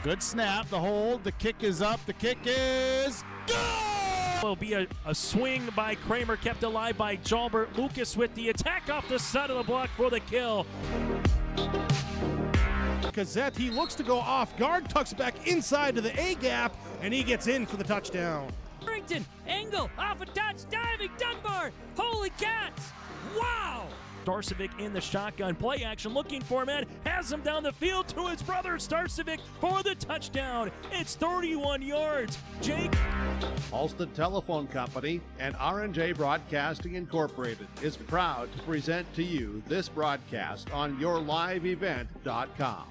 Good snap, the hold, the kick is up, the kick is good! Will be a swing by Kramer, kept alive by Jalbert. Lucas with the attack off the side of the block for the kill. Gazette, he looks to go off guard, tucks back inside to the A gap, and he gets in for the touchdown. Harrington, angle, off a touch, diving, Dunbar, holy cats, wow! Starcevic in the shotgun, play action, looking for a man, has him down the field to his brother Starcevic for the touchdown. It's 31 yards. Jake. Halsted Telephone Company and R&J Broadcasting Incorporated is proud to present to you this broadcast on yourliveevent.com.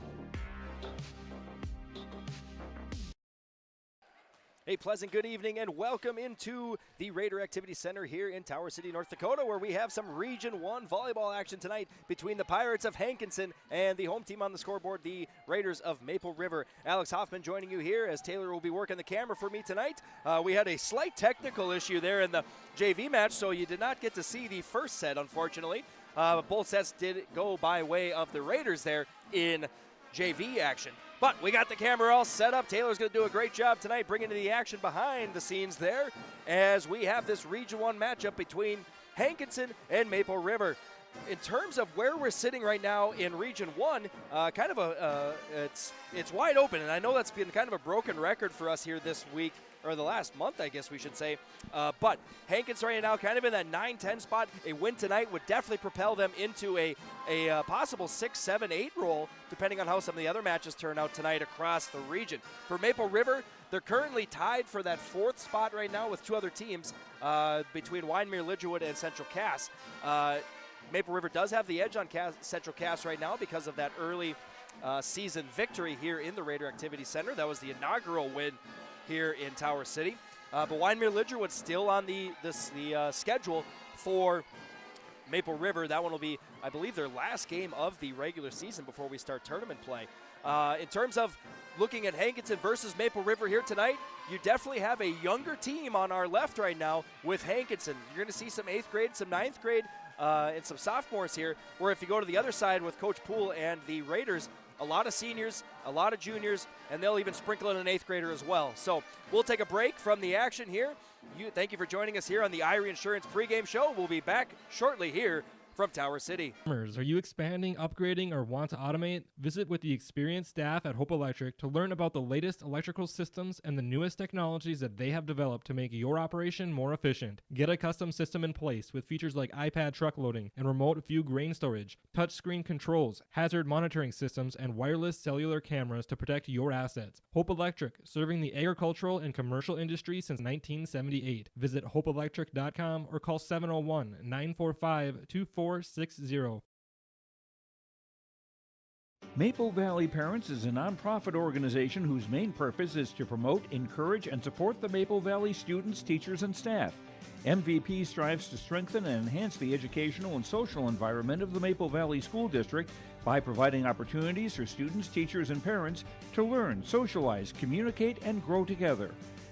A pleasant good evening and welcome into the Raider Activity Center here in Tower City, North Dakota, where we have some Region 1 volleyball action tonight between the Pirates of Hankinson and the home team on the scoreboard, the Raiders of Maple River. Alex Hoffman joining you here as Taylor will be working the camera for me tonight. We had a slight technical issue there in the JV match, so you did not get to see the first set, unfortunately. Both sets did go by way of the Raiders there in JV action. But we got the camera all set up. Taylor's going to do a great job tonight bringing the action behind the scenes there as we have this Region 1 matchup between Hankinson and Maple River. In terms of where we're sitting right now in Region 1, it's wide open, and I know that's been kind of a broken record for us here this week, or the last month, I guess we should say. But Hankinson right now kind of in that 9-10 spot. A win tonight would definitely propel them into a possible 6-7-8 roll, depending on how some of the other matches turn out tonight across the region. For Maple River, they're currently tied for that 4th spot right now with 2 other teams between Wyndmere, Lidgerwood, and Central Cass. Maple River does have the edge on Central Cass right now because of that early season victory here in the Raider Activity Center. That was the inaugural win here in Tower City. But Wyndmere Lidgerwood still on the schedule for Maple River. That one will be, I believe, their last game of the regular season before we start tournament play. In terms of looking at Hankinson versus Maple River here tonight, you definitely have a younger team on our left right now with Hankinson. You're going to see some 8th grade, some 9th grade, and some sophomores here, where if you go to the other side with Coach Poole and the Raiders, a lot of seniors, a lot of juniors, and they'll even sprinkle in an 8th grader as well. So we'll take a break from the action here. Thank you for joining us here on the Irie Insurance pregame show. We'll be back shortly here from Tower City. Are you expanding, upgrading, or want to automate? Visit with the experienced staff at Hope Electric to learn about the latest electrical systems and the newest technologies that they have developed to make your operation more efficient. Get a custom system in place with features like iPad truck loading and remote view grain storage, touchscreen controls, hazard monitoring systems, and wireless cellular cameras to protect your assets. Hope Electric, serving the agricultural and commercial industry since 1978. Visit hopeelectric.com or call 701-945-2460. Maple Valley Parents is a nonprofit organization whose main purpose is to promote, encourage, and support the Maple Valley students, teachers, and staff. MVP strives to strengthen and enhance the educational and social environment of the Maple Valley School District by providing opportunities for students, teachers, and parents to learn, socialize, communicate, and grow together.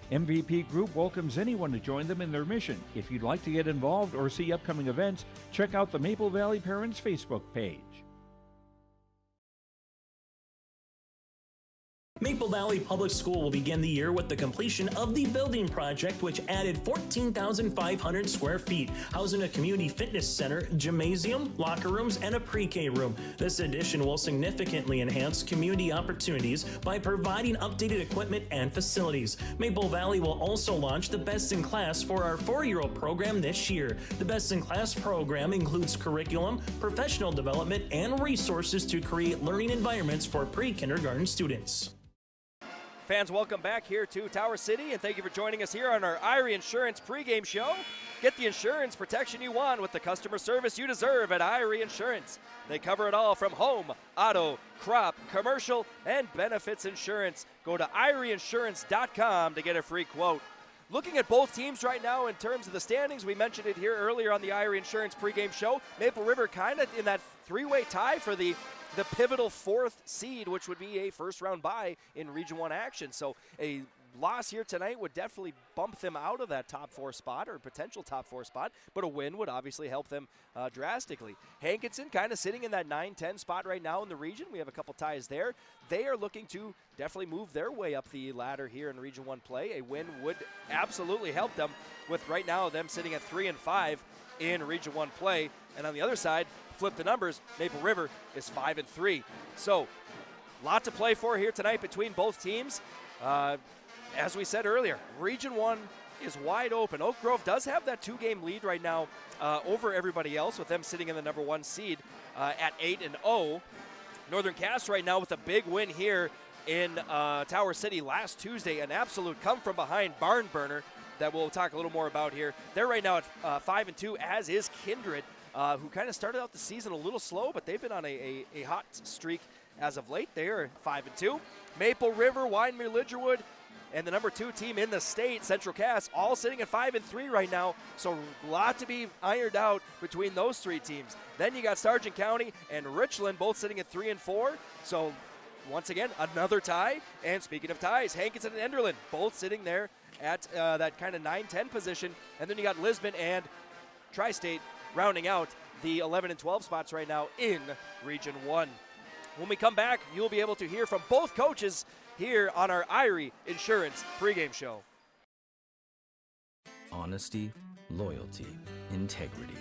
MVP Group welcomes anyone to join them in their mission. If you'd like to get involved or see upcoming events, check out the Maple Valley Parents Facebook page. Maple Valley Public School will begin the year with the completion of the building project, which added 14,500 square feet, housing a community fitness center, gymnasium, locker rooms, and a pre-K room. This addition will significantly enhance community opportunities by providing updated equipment and facilities. Maple Valley will also launch the Best in Class for our 4-year-old program this year. The Best in Class program includes curriculum, professional development, and resources to create learning environments for pre-kindergarten students. Fans, welcome back here to Tower City, and thank you for joining us here on our Irie Insurance pregame show. Get the insurance protection you want with the customer service you deserve at Irie Insurance. They cover it all from home, auto, crop, commercial, and benefits insurance. Go to IrieInsurance.com to get a free quote. Looking at both teams right now in terms of the standings, we mentioned it here earlier on the Irie Insurance pregame show. Maple River kind of in that 3-way tie for the pivotal 4th seed, which would be a first-round bye in Region 1 action. So a loss here tonight would definitely bump them out of that top 4 spot or potential top 4 spot, but a win would obviously help them drastically. Hankinson kind of sitting in that 9-10 spot right now in the region. We have a couple ties there. They are looking to definitely move their way up the ladder here in Region 1 play. A win would absolutely help them, with right now them sitting at 3-5 in Region 1 play. And on the other side, flip the numbers, Maple River is 5-3. So, lot to play for here tonight between both teams. As we said earlier, Region 1 is wide open. Oak Grove does have that 2-game lead right now over everybody else, with them sitting in the number 1 seed at 8-0. Northern Cass right now with a big win here in Tower City last Tuesday, an absolute come-from-behind barn burner that we'll talk a little more about here. They're right now at 5-2, as is Kindred, who kind of started out the season a little slow, but they've been on a hot streak as of late. They are 5-2. Maple River, Wyndmere, Lidgerwood, and the number 2 team in the state, Central Cass, all sitting at 5-3 right now. So a lot to be ironed out between those 3 teams. Then you got Sargent County and Richland both sitting at 3-4. So once again, another tie. And speaking of ties, Hankinson and Enderlin both sitting there at that kind of 9-10 position. And then you got Lisbon and Tri-State rounding out the 11 and 12 spots right now in Region 1. When we come back, you'll be able to hear from both coaches here on our Irie Insurance pregame show. Honesty, loyalty, integrity.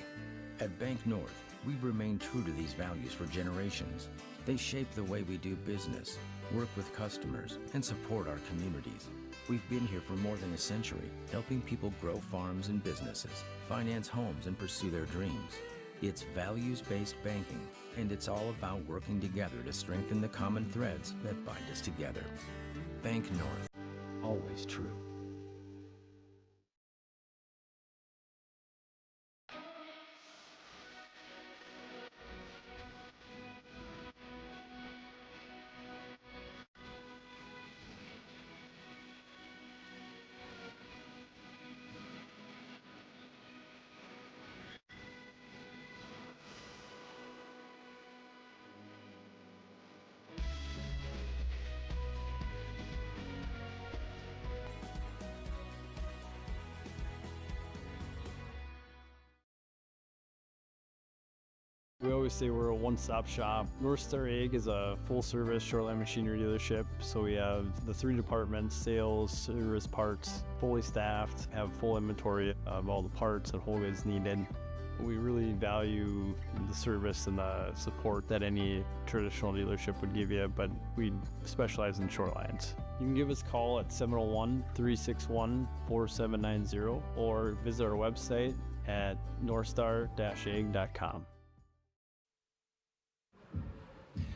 At Bank North, we've remained true to these values for generations. They shape the way we do business, work with customers, and support our communities. We've been here for more than a century, helping people grow farms and businesses, finance homes, and pursue their dreams. It's values-based banking, and it's all about working together to strengthen the common threads that bind us together. Bank North, always true. We always say we're a one-stop shop. North Star Ag is a full-service shoreline machinery dealership, so we have the 3 departments: sales, service, parts, fully staffed, have full inventory of all the parts and whole goods needed. We really value the service and the support that any traditional dealership would give you, but we specialize in shorelines. You can give us a call at 701-361-4790 or visit our website at northstar-ag.com.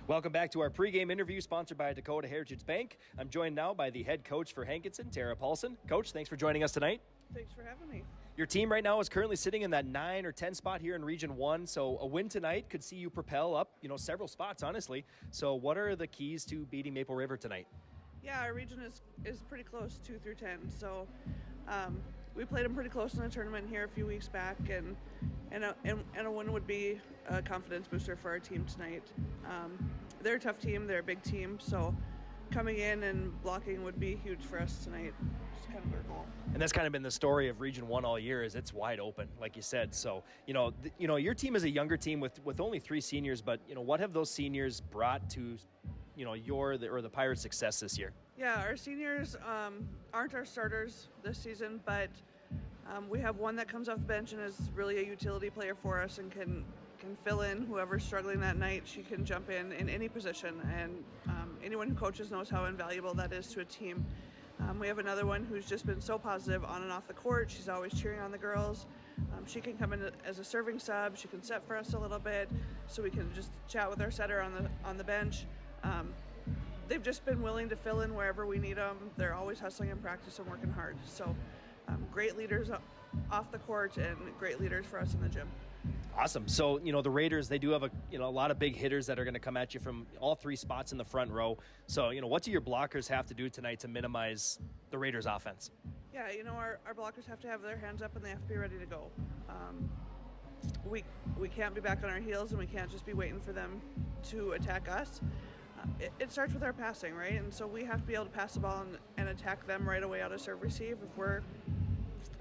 Welcome back to our pregame interview sponsored by Dakota Heritage Bank. I'm joined now by the head coach for Hankinson, Tara Paulson. Coach, thanks for joining us tonight. Thanks for having me. Your team right now is currently sitting in that 9 or 10 spot here in Region 1, so a win tonight could see you propel up, several spots, honestly. So what are the keys to beating Maple River tonight? Yeah, our region is pretty close, 2 through 10. So we played them pretty close in the tournament here a few weeks back, and a win would be a confidence booster for our team tonight. They're a tough team, they're a big team, so coming in and blocking would be huge for us tonight. It's kind of our goal. And that's kind of been the story of Region 1 all year, is it's wide open, like you said. So, your team is a younger team with only 3 seniors, but, what have those seniors brought to, the Pirates' success this year? Yeah, our seniors aren't our starters this season, but we have one that comes off the bench and is really a utility player for us and can fill in whoever's struggling that night. She can jump in any position, and anyone who coaches knows how invaluable that is to a team. We have another one who's just been so positive on and off the court. She's always cheering on the girls. She can come in as a serving sub. She can set for us a little bit, so we can just chat with our setter on the bench. They've just been willing to fill in wherever we need them. They're always hustling in practice and working hard. So great leaders off the court and great leaders for us in the gym. Awesome. So, the Raiders, they do have a lot of big hitters that are going to come at you from all 3 spots in the front row. So, what do your blockers have to do tonight to minimize the Raiders' offense? Yeah, our blockers have to have their hands up and they have to be ready to go. We can't be back on our heels, and we can't just be waiting for them to attack us. it starts with our passing, right? And so we have to be able to pass the ball and attack them right away out of serve receive.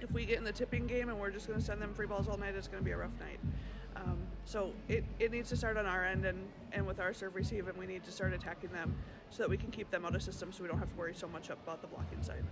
If we get in the tipping game and we're just going to send them free balls all night, it's going to be a rough night. So it needs to start on our end and with our serve receive, and we need to start attacking them so that we can keep them out of system so we don't have to worry so much about the blocking side.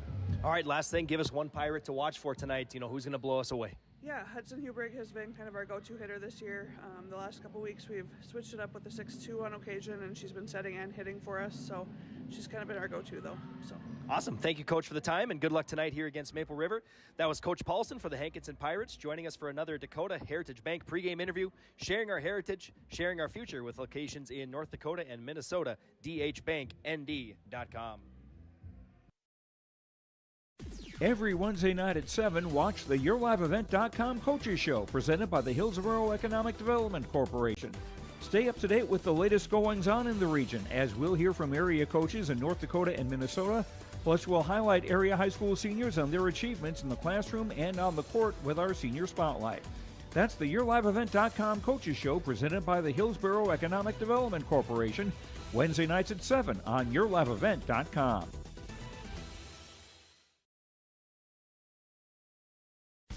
All right, last thing, give us one Pirate to watch for tonight. Who's going to blow us away? Yeah, Hudson Hubrick has been kind of our go-to hitter this year. The last couple weeks we've switched it up with the 6-2 on occasion, and she's been setting and hitting for us, so she's kind of been our go-to though. So Awesome. Thank you, Coach, for the time, and good luck tonight here against Maple River. That was Coach Paulson for the Hankinson Pirates, joining us for another Dakota Heritage Bank pregame interview, sharing our heritage, sharing our future with locations in North Dakota and Minnesota. dhbanknd.com. Every Wednesday night at 7, watch the YourLiveEvent.com Coaches Show, presented by the Hillsborough Economic Development Corporation. Stay up to date with the latest goings-on in the region, as we'll hear from area coaches in North Dakota and Minnesota. Plus, we'll highlight area high school seniors and their achievements in the classroom and on the court with our Senior Spotlight. That's the YourLiveEvent.com Coaches Show, presented by the Hillsborough Economic Development Corporation, Wednesday nights at 7 on YourLiveEvent.com.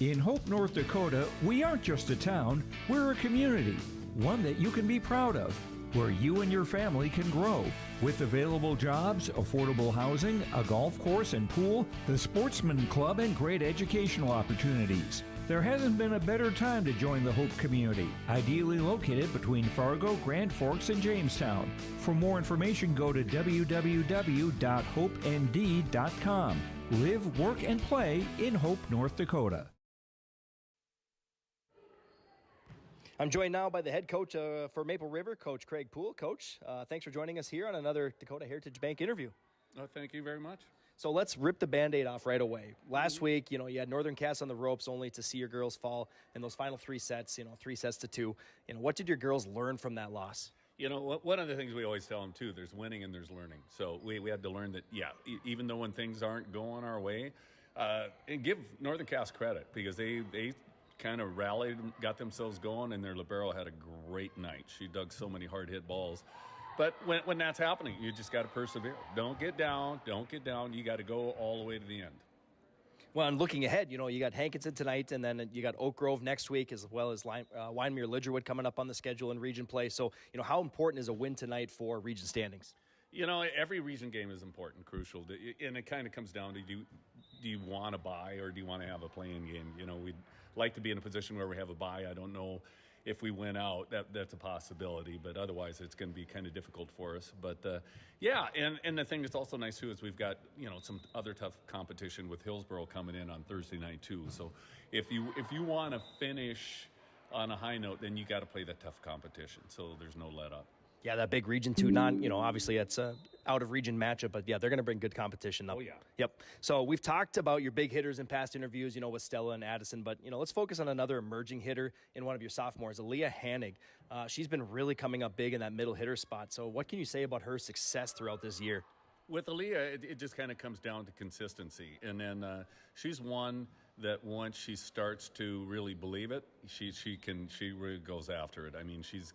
In Hope, North Dakota, we aren't just a town, we're a community, one that you can be proud of, where you and your family can grow. With available jobs, affordable housing, a golf course and pool, the Sportsman Club, and great educational opportunities. There hasn't been a better time to join the Hope community, ideally located between Fargo, Grand Forks, and Jamestown. For more information, go to www.hopend.com. Live, work, and play in Hope, North Dakota. I'm joined now by the head coach for Maple River, Coach Craig Poole. Coach, thanks for joining us here on another Dakota Heritage Bank interview. Oh, thank you very much. So let's rip the Band-Aid off right away. Last week, you had Northern Cass on the ropes only to see your girls fall in those final 3 sets, 3-2. What did your girls learn from that loss? One of the things we always tell them, too, there's winning and there's learning. So we had to learn that, even though when things aren't going our way, and give Northern Cass credit, because they kind of rallied, got themselves going, and their libero had a great night. She dug so many hard-hit balls. But when that's happening, you just got to persevere. Don't get down. You got to go all the way to the end. Well, and looking ahead, you got Hankinson tonight, and then you got Oak Grove next week, as well as Wyndmere Lidgerwood coming up on the schedule in region play. So, how important is a win tonight for region standings? Every region game is important, crucial. And it kind of comes down to, do you want to bye or do you want to have a play-in game? We'd like to be in a position where we have a bye. I don't know if we win out, that's a possibility, but otherwise it's going to be kind of difficult for us. But and the thing that's also nice too is we've got some other tough competition with Hillsborough coming in on Thursday night too. So if you want to finish on a high note, then you got to play that tough competition. So there's no let up. Yeah, that big Region 2 obviously it's a out-of-region matchup, but, they're going to bring good competition up. Oh, yeah. Yep. So we've talked about your big hitters in past interviews, with Stella and Addison, but, let's focus on another emerging hitter in one of your sophomores, Aaliyah Hannig. She's been really coming up big in that middle hitter spot. So what can you say about her success throughout this year? With Aaliyah, it just kind of comes down to consistency. And then she's one that once she starts to really believe it, she really goes after it. I mean, she's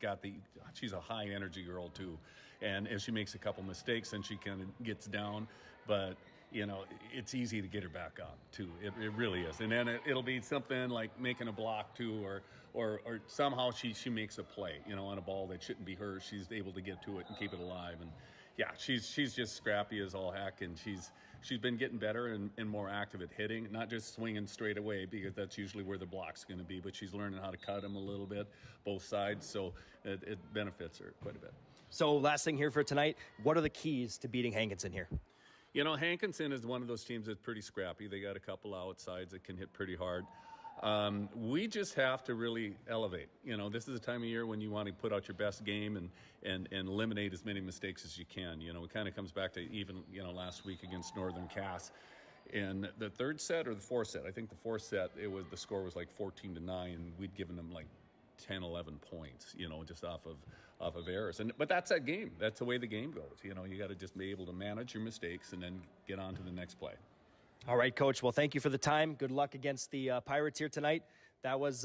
a high energy girl too. And if she makes a couple mistakes, then she kind of gets down. But, it's easy to get her back up too. It really is. And then it'll be something like making a block too, or somehow she makes a play, on a ball that shouldn't be hers. She's able to get to it and keep it alive. And yeah, she's just scrappy as all heck, and she's been getting better and more active at hitting, not just swinging straight away, because that's usually where the block's going to be, but she's learning how to cut them a little bit, both sides, so it benefits her quite a bit. So last thing here for tonight, what are the keys to beating Hankinson here? Hankinson is one of those teams that's pretty scrappy. They got a couple outsides that can hit pretty hard. We just have to really elevate. This is a time of year when you want to put out your best game and eliminate as many mistakes as you can. It kind of comes back to even, last week against Northern Cass. In the third set or the fourth set, I think the fourth set, the score was like 14-9, and we'd given them like 10, 11 points, just off of errors. But that's that game. That's the way the game goes. You got to just be able to manage your mistakes and then get on to the next play. All right, Coach. Well, thank you for the time. Good luck against the Pirates here tonight. That was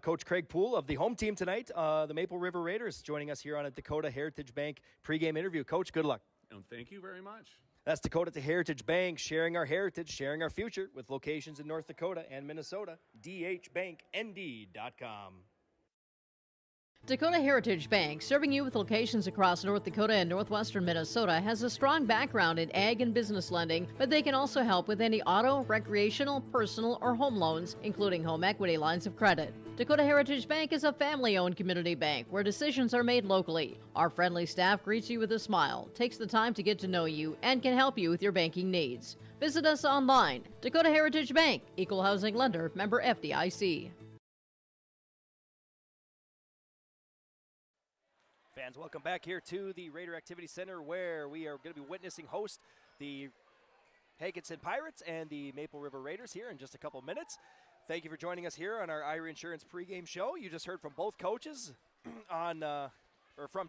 Coach Craig Poole of the home team tonight, the Maple River Raiders, joining us here on a Dakota Heritage Bank pregame interview. Coach, good luck. And thank you very much. That's Dakota to Heritage Bank, sharing our heritage, sharing our future with locations in North Dakota and Minnesota. DHBankND.com. Dakota Heritage Bank, serving you with locations across North Dakota and northwestern Minnesota, has a strong background in ag and business lending, but they can also help with any auto, recreational, personal, or home loans, including home equity lines of credit. Dakota Heritage Bank is a family-owned community bank where decisions are made locally. Our friendly staff greets you with a smile, takes the time to get to know you, and can help you with your banking needs. Visit us online. Dakota Heritage Bank, Equal Housing Lender, member FDIC. Fans, welcome back here to the Raider Activity Center, where we are going to be witnessing host the Hankinson Pirates and the Maple River Raiders here in just a couple minutes. Thank you for joining us here on our Ira Insurance pregame show. You just heard from both coaches from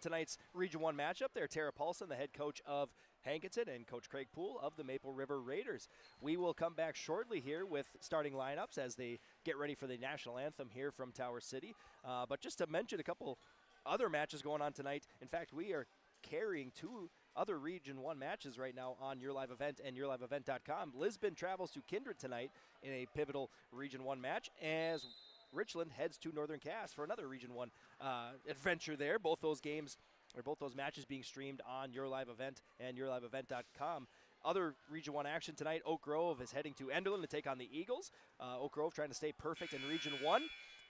tonight's Region 1 matchup there. Tara Paulson, the head coach of Hankinson, and Coach Craig Poole of the Maple River Raiders. We will come back shortly here with starting lineups as they get ready for the national anthem here from Tower City. But just to mention a couple other matches going on tonight. In fact, we are carrying 2 other Region 1 matches right now on Your Live Event and YourLiveEvent.com. Lisbon travels to Kindred tonight in a pivotal Region 1 match as Richland heads to Northern Cass for another Region 1 adventure there. Both those matches being streamed on Your Live Event and YourLiveEvent.com. Other Region 1 action tonight, Oak Grove is heading to Enderlin to take on the Eagles. Oak Grove trying to stay perfect in Region 1.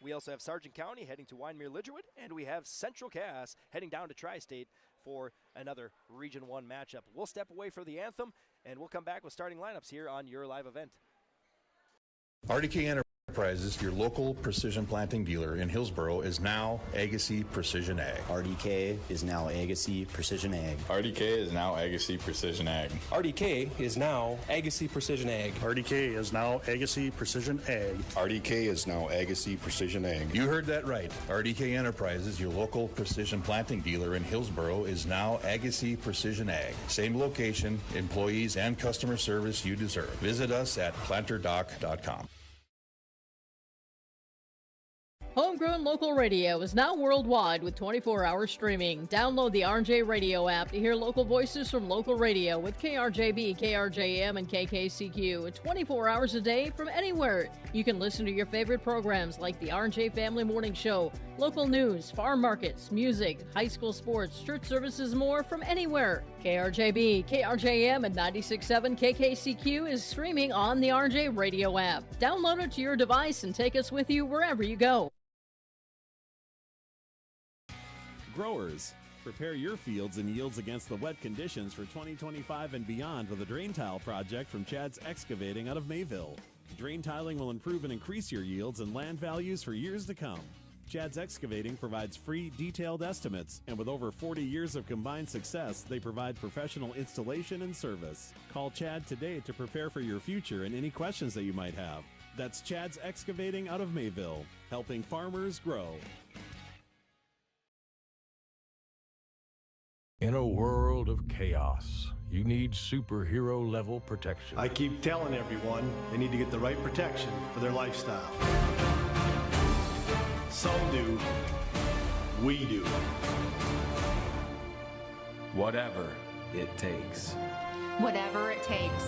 We also have Sargent County heading to Wyndmere-Lidgerwood, and we have Central Cass heading down to Tri-State for another Region 1 matchup. We'll step away for the anthem, and we'll come back with starting lineups here on Your Live Event. RDK Enterprises, your local precision planting dealer in Hillsboro, is now Agassiz Precision Ag. RDK is now Agassiz Precision Ag. RDK is now Agassiz Precision Ag. RDK is now Agassiz Precision Ag. RDK is now Agassiz Precision Ag. RDK is now Agassiz Precision Ag. You heard that right. RDK Enterprises, your local precision planting dealer in Hillsboro, is now Agassiz Precision Ag. Same location, employees, and customer service you deserve. Visit us at planterdoc.com. Homegrown local radio is now worldwide with 24-hour streaming. Download the RJ Radio app to hear local voices from local radio with KRJB, KRJM, and KKCQ. 24 hours a day from anywhere. You can listen to your favorite programs like the RJ Family Morning Show, local news, farm markets, music, high school sports, church services, more from anywhere. KRJB, KRJM, and 96.7 KKCQ is streaming on the RJ Radio app. Download it to your device and take us with you wherever you go. Growers, prepare your fields and yields against the wet conditions for 2025 and beyond with a drain tile project from Chad's Excavating out of Mayville. Drain tiling will improve and increase your yields and land values for years to come. Chad's Excavating provides free, detailed estimates, and with over 40 years of combined success, they provide professional installation and service. Call Chad today to prepare for your future and any questions that you might have. That's Chad's Excavating out of Mayville, helping farmers grow. In a world of chaos, you need superhero-level protection. I keep telling everyone they need to get the right protection for their lifestyle. Some do. We do. Whatever it takes. Whatever it takes.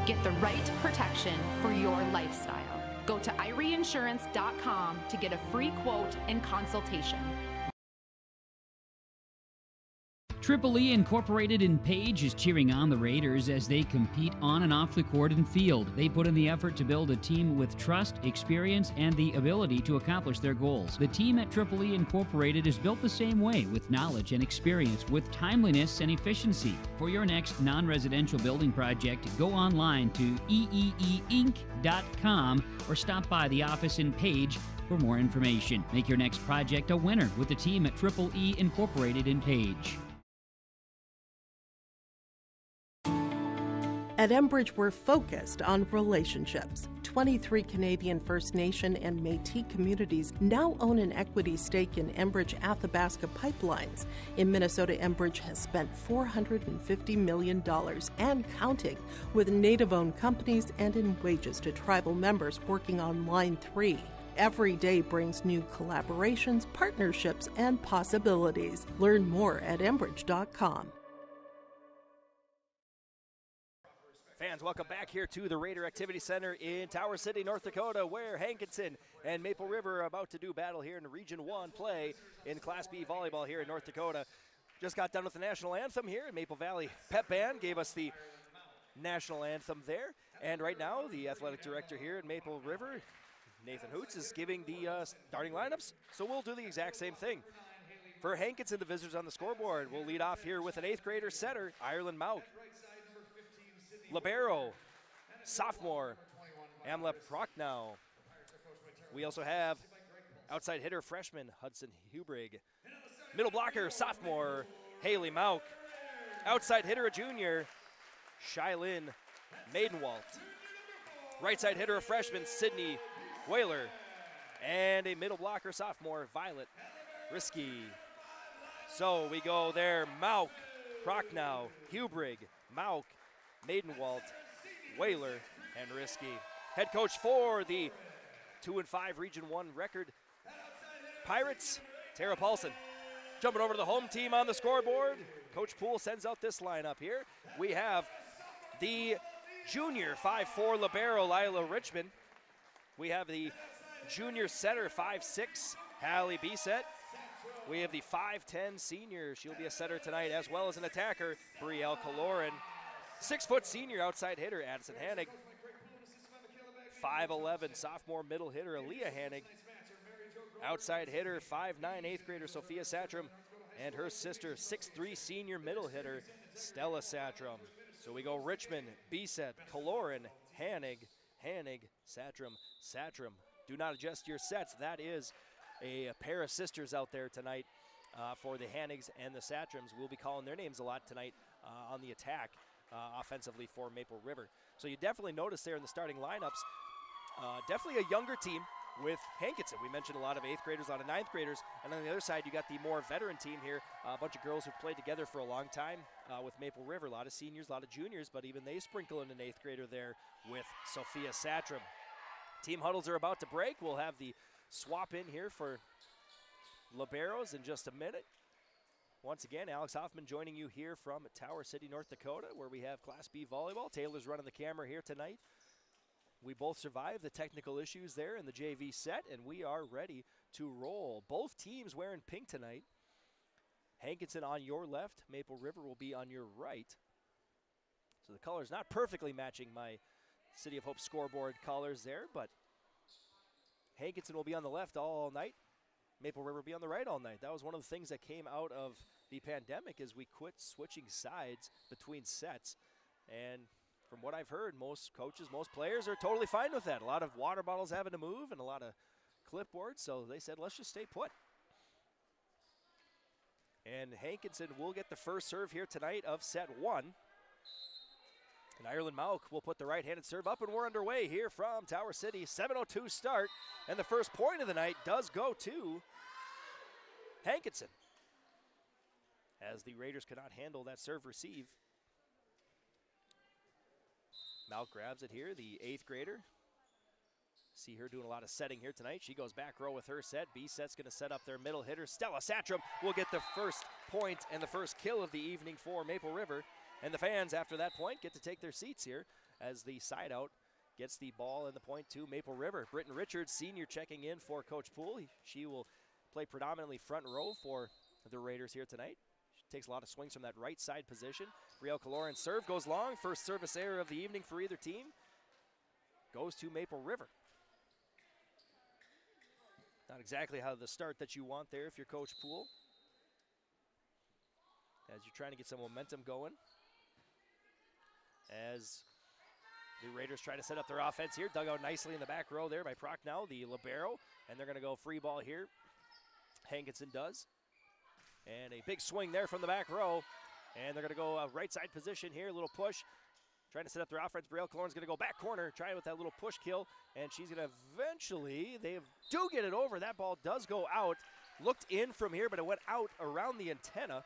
Get the right protection for your lifestyle. Go to IRIinsurance.com to get a free quote and consultation. Triple E Incorporated in Page is cheering on the Raiders as they compete on and off the court and field. They put in the effort to build a team with trust, experience, and the ability to accomplish their goals. The team at Triple E Incorporated is built the same way, with knowledge and experience, with timeliness and efficiency. For your next non-residential building project, go online to eeeinc.com or stop by the office in Page for more information. Make your next project a winner with the team at Triple E Incorporated in Page. At Enbridge, we're focused on relationships. 23 Canadian First Nation and Métis communities now own an equity stake in Enbridge Athabasca Pipelines. In Minnesota, Enbridge has spent $450 million and counting, with Native-owned companies and in wages to tribal members working on Line 3. Every day brings new collaborations, partnerships, and possibilities. Learn more at Enbridge.com. Fans, welcome back here to the Raider Activity Center in Tower City, North Dakota, where Hankinson and Maple River are about to do battle here in Region 1 play in Class B volleyball here in North Dakota. Just got done with the national anthem here. Maple Valley Pep Band gave us the national anthem there. And right now, the athletic director here at Maple River, Nathan Hoots, is giving the starting lineups. So we'll do the exact same thing. For Hankinson, the visitors on the scoreboard, we'll lead off here with an 8th grader setter, Ireland Mauk. Libero, sophomore, Amlep Prochnow. We also have outside hitter freshman Hudson Hubrig. Middle blocker, sophomore, Haley Mauk. Outside hitter, a junior, Shylin Maidenwalt. Right side hitter, a freshman, Sydney Whaler. And a middle blocker, sophomore, Violet Risky. So we go there, Mauk, Prochnow, Hubrig, Mauk, Maidenwalt, Whaler, and Risky. Head coach for the 2-5 Region 1 record Pirates, Tara Paulson. Jumping over to the home team on the scoreboard, Coach Poole sends out this lineup here. We have the junior 5'4" libero, Lila Richmond. We have the junior setter 5'6", Hallie Bisset. We have the 5'10" senior, she'll be a setter tonight, as well as an attacker, Brielle Caloran. 6-foot senior outside hitter, Addison Hanig. 5'11" sophomore middle hitter, Aaliyah Hanig. Outside hitter, 5'9" 8th grader, Sophia Satram. And her sister, 6'3" senior middle hitter, Stella Satram. So we go Richmond, Bisset, Caloran, Hanig, Satram, Satram. Do not adjust your sets. That is a pair of sisters out there tonight for the Hanigs and the Satrams. We'll be calling their names a lot tonight on the attack. Offensively for Maple River. So you definitely notice there in the starting lineups, definitely a younger team with Hankinson. We mentioned a lot of 8th graders, a lot of 9th graders, and on the other side you got the more veteran team here, a bunch of girls who've played together for a long time with Maple River, a lot of seniors, a lot of juniors, but even they sprinkle in an 8th grader there with Sophia Satram. Team huddles are about to break. We'll have the swap in here for liberos in just a minute. Once again, Alex Hoffman joining you here from Tower City, North Dakota, where we have Class B volleyball. Taylor's running the camera here tonight. We both survived the technical issues there in the JV set, and we are ready to roll. Both teams wearing pink tonight. Hankinson on your left. Maple River will be on your right. So the colors not perfectly matching my City of Hope scoreboard colors there, but Hankinson will be on the left all night. Maple River be on the right all night. That was one of the things that came out of the pandemic, is we quit switching sides between sets. And from what I've heard, most coaches, most players are totally fine with that. A lot of water bottles having to move and a lot of clipboards, so they said, let's just stay put. And Hankinson will get the first serve here tonight of set 1. And Ireland Mauk will put the right-handed serve up, and we're underway here from Tower City. 7:02 start, and the first point of the night does go to Hankinson, as the Raiders cannot handle that serve receive. Mauk grabs it here, the 8th grader. See her doing a lot of setting here tonight. She goes back row with her set. B-set's going to set up their middle hitter. Stella Satram will get the first point and the first kill of the evening for Maple River. And the fans, after that point, get to take their seats here as the side out gets the ball and the point to Maple River. Britton Richards, senior, checking in for Coach Poole. She will play predominantly front row for the Raiders here tonight. She takes a lot of swings from that right side position. Brielle Caloran serve goes long. First service error of the evening for either team goes to Maple River. Not exactly how the start that you want there if you're Coach Poole, as you're trying to get some momentum going. As the Raiders try to set up their offense here. Dug out nicely in the back row there by Prochnow, the libero. And they're going to go free ball here. Hankinson does. And a big swing there from the back row. And they're going to go right side position here. A little push. trying to set up their offense. Brielle Coloran's going to go back corner, trying with that little push kill, and she's going to eventually, they do get it over. That ball does go out. Looked in from here, but it went out around the antenna.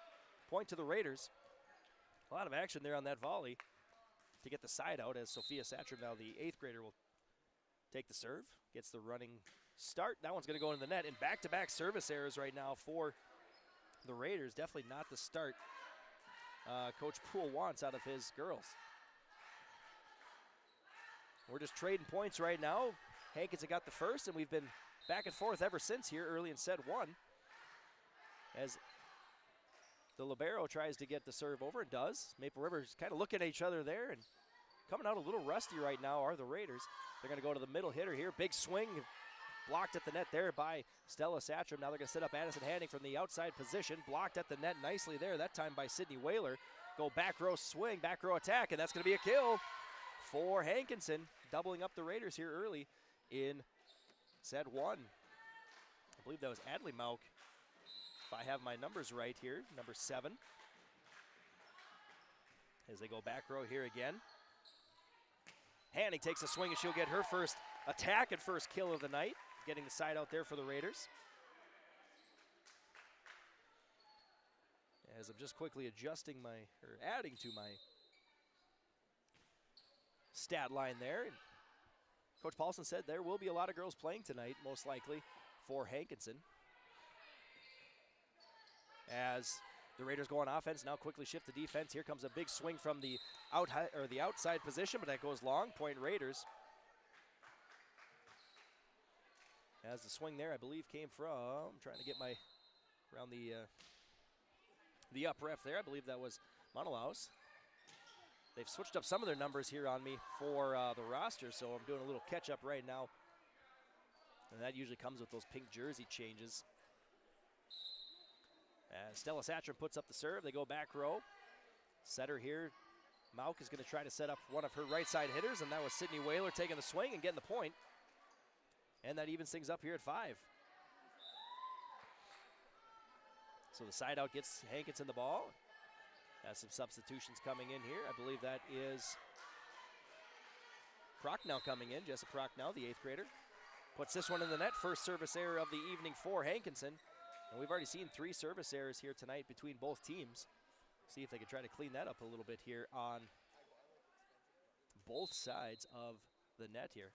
Point to the Raiders. A lot of action there on that volley to get the side out, as Sophia Satram, now the 8th grader, will take the serve. Gets the running start. That one's going to go into the net. And back-to-back service errors right now for the Raiders. Definitely not the start Coach Poole wants out of his girls. We're just trading points right now. Hankinson got the first, and we've been back and forth ever since here early in set 1. As the libero tries to get the serve over, and does. Maple River's kind of looking at each other there, and coming out a little rusty right now are the Raiders. They're going to go to the middle hitter here. Big swing, blocked at the net there by Stella Satram. Now they're going to set up Addison Hanning from the outside position. Blocked at the net nicely there, that time by Sydney Whaler. Go back row swing, back row attack, and that's going to be a kill for Hankinson, doubling up the Raiders here early in set 1. I believe that was Adley Mauk, if I have my numbers right here, number 7. As they go back row here again. Hanning takes a swing, and she'll get her first attack and first kill of the night, getting the side out there for the Raiders. As I'm just quickly adjusting adding to my stat line there. And Coach Paulson said there will be a lot of girls playing tonight, most likely, for Hankinson. As the Raiders go on offense, now quickly shift to defense. Here comes a big swing from the outside position, but that goes long. Point Raiders. As the swing there, I believe, came from, I'm trying to get my, around the up ref there. I believe that was Monolaus. They've switched up some of their numbers here on me for the roster, so I'm doing a little catch-up right now. And that usually comes with those pink jersey changes. As Stella Satram puts up the serve, they go back row. Setter here, Mauk is going to try to set up one of her right side hitters, and that was Sydney Whaler taking the swing and getting the point. And that evens things up here at 5. So the side out gets Hankinson the ball. Has some substitutions coming in here. I believe that is Prochnow coming in, Jessica Prochnow, the 8th grader. Puts this one in the net, first service error of the evening for Hankinson. And we've already seen 3 service errors here tonight between both teams. See if they can try to clean that up a little bit here on both sides of the net here.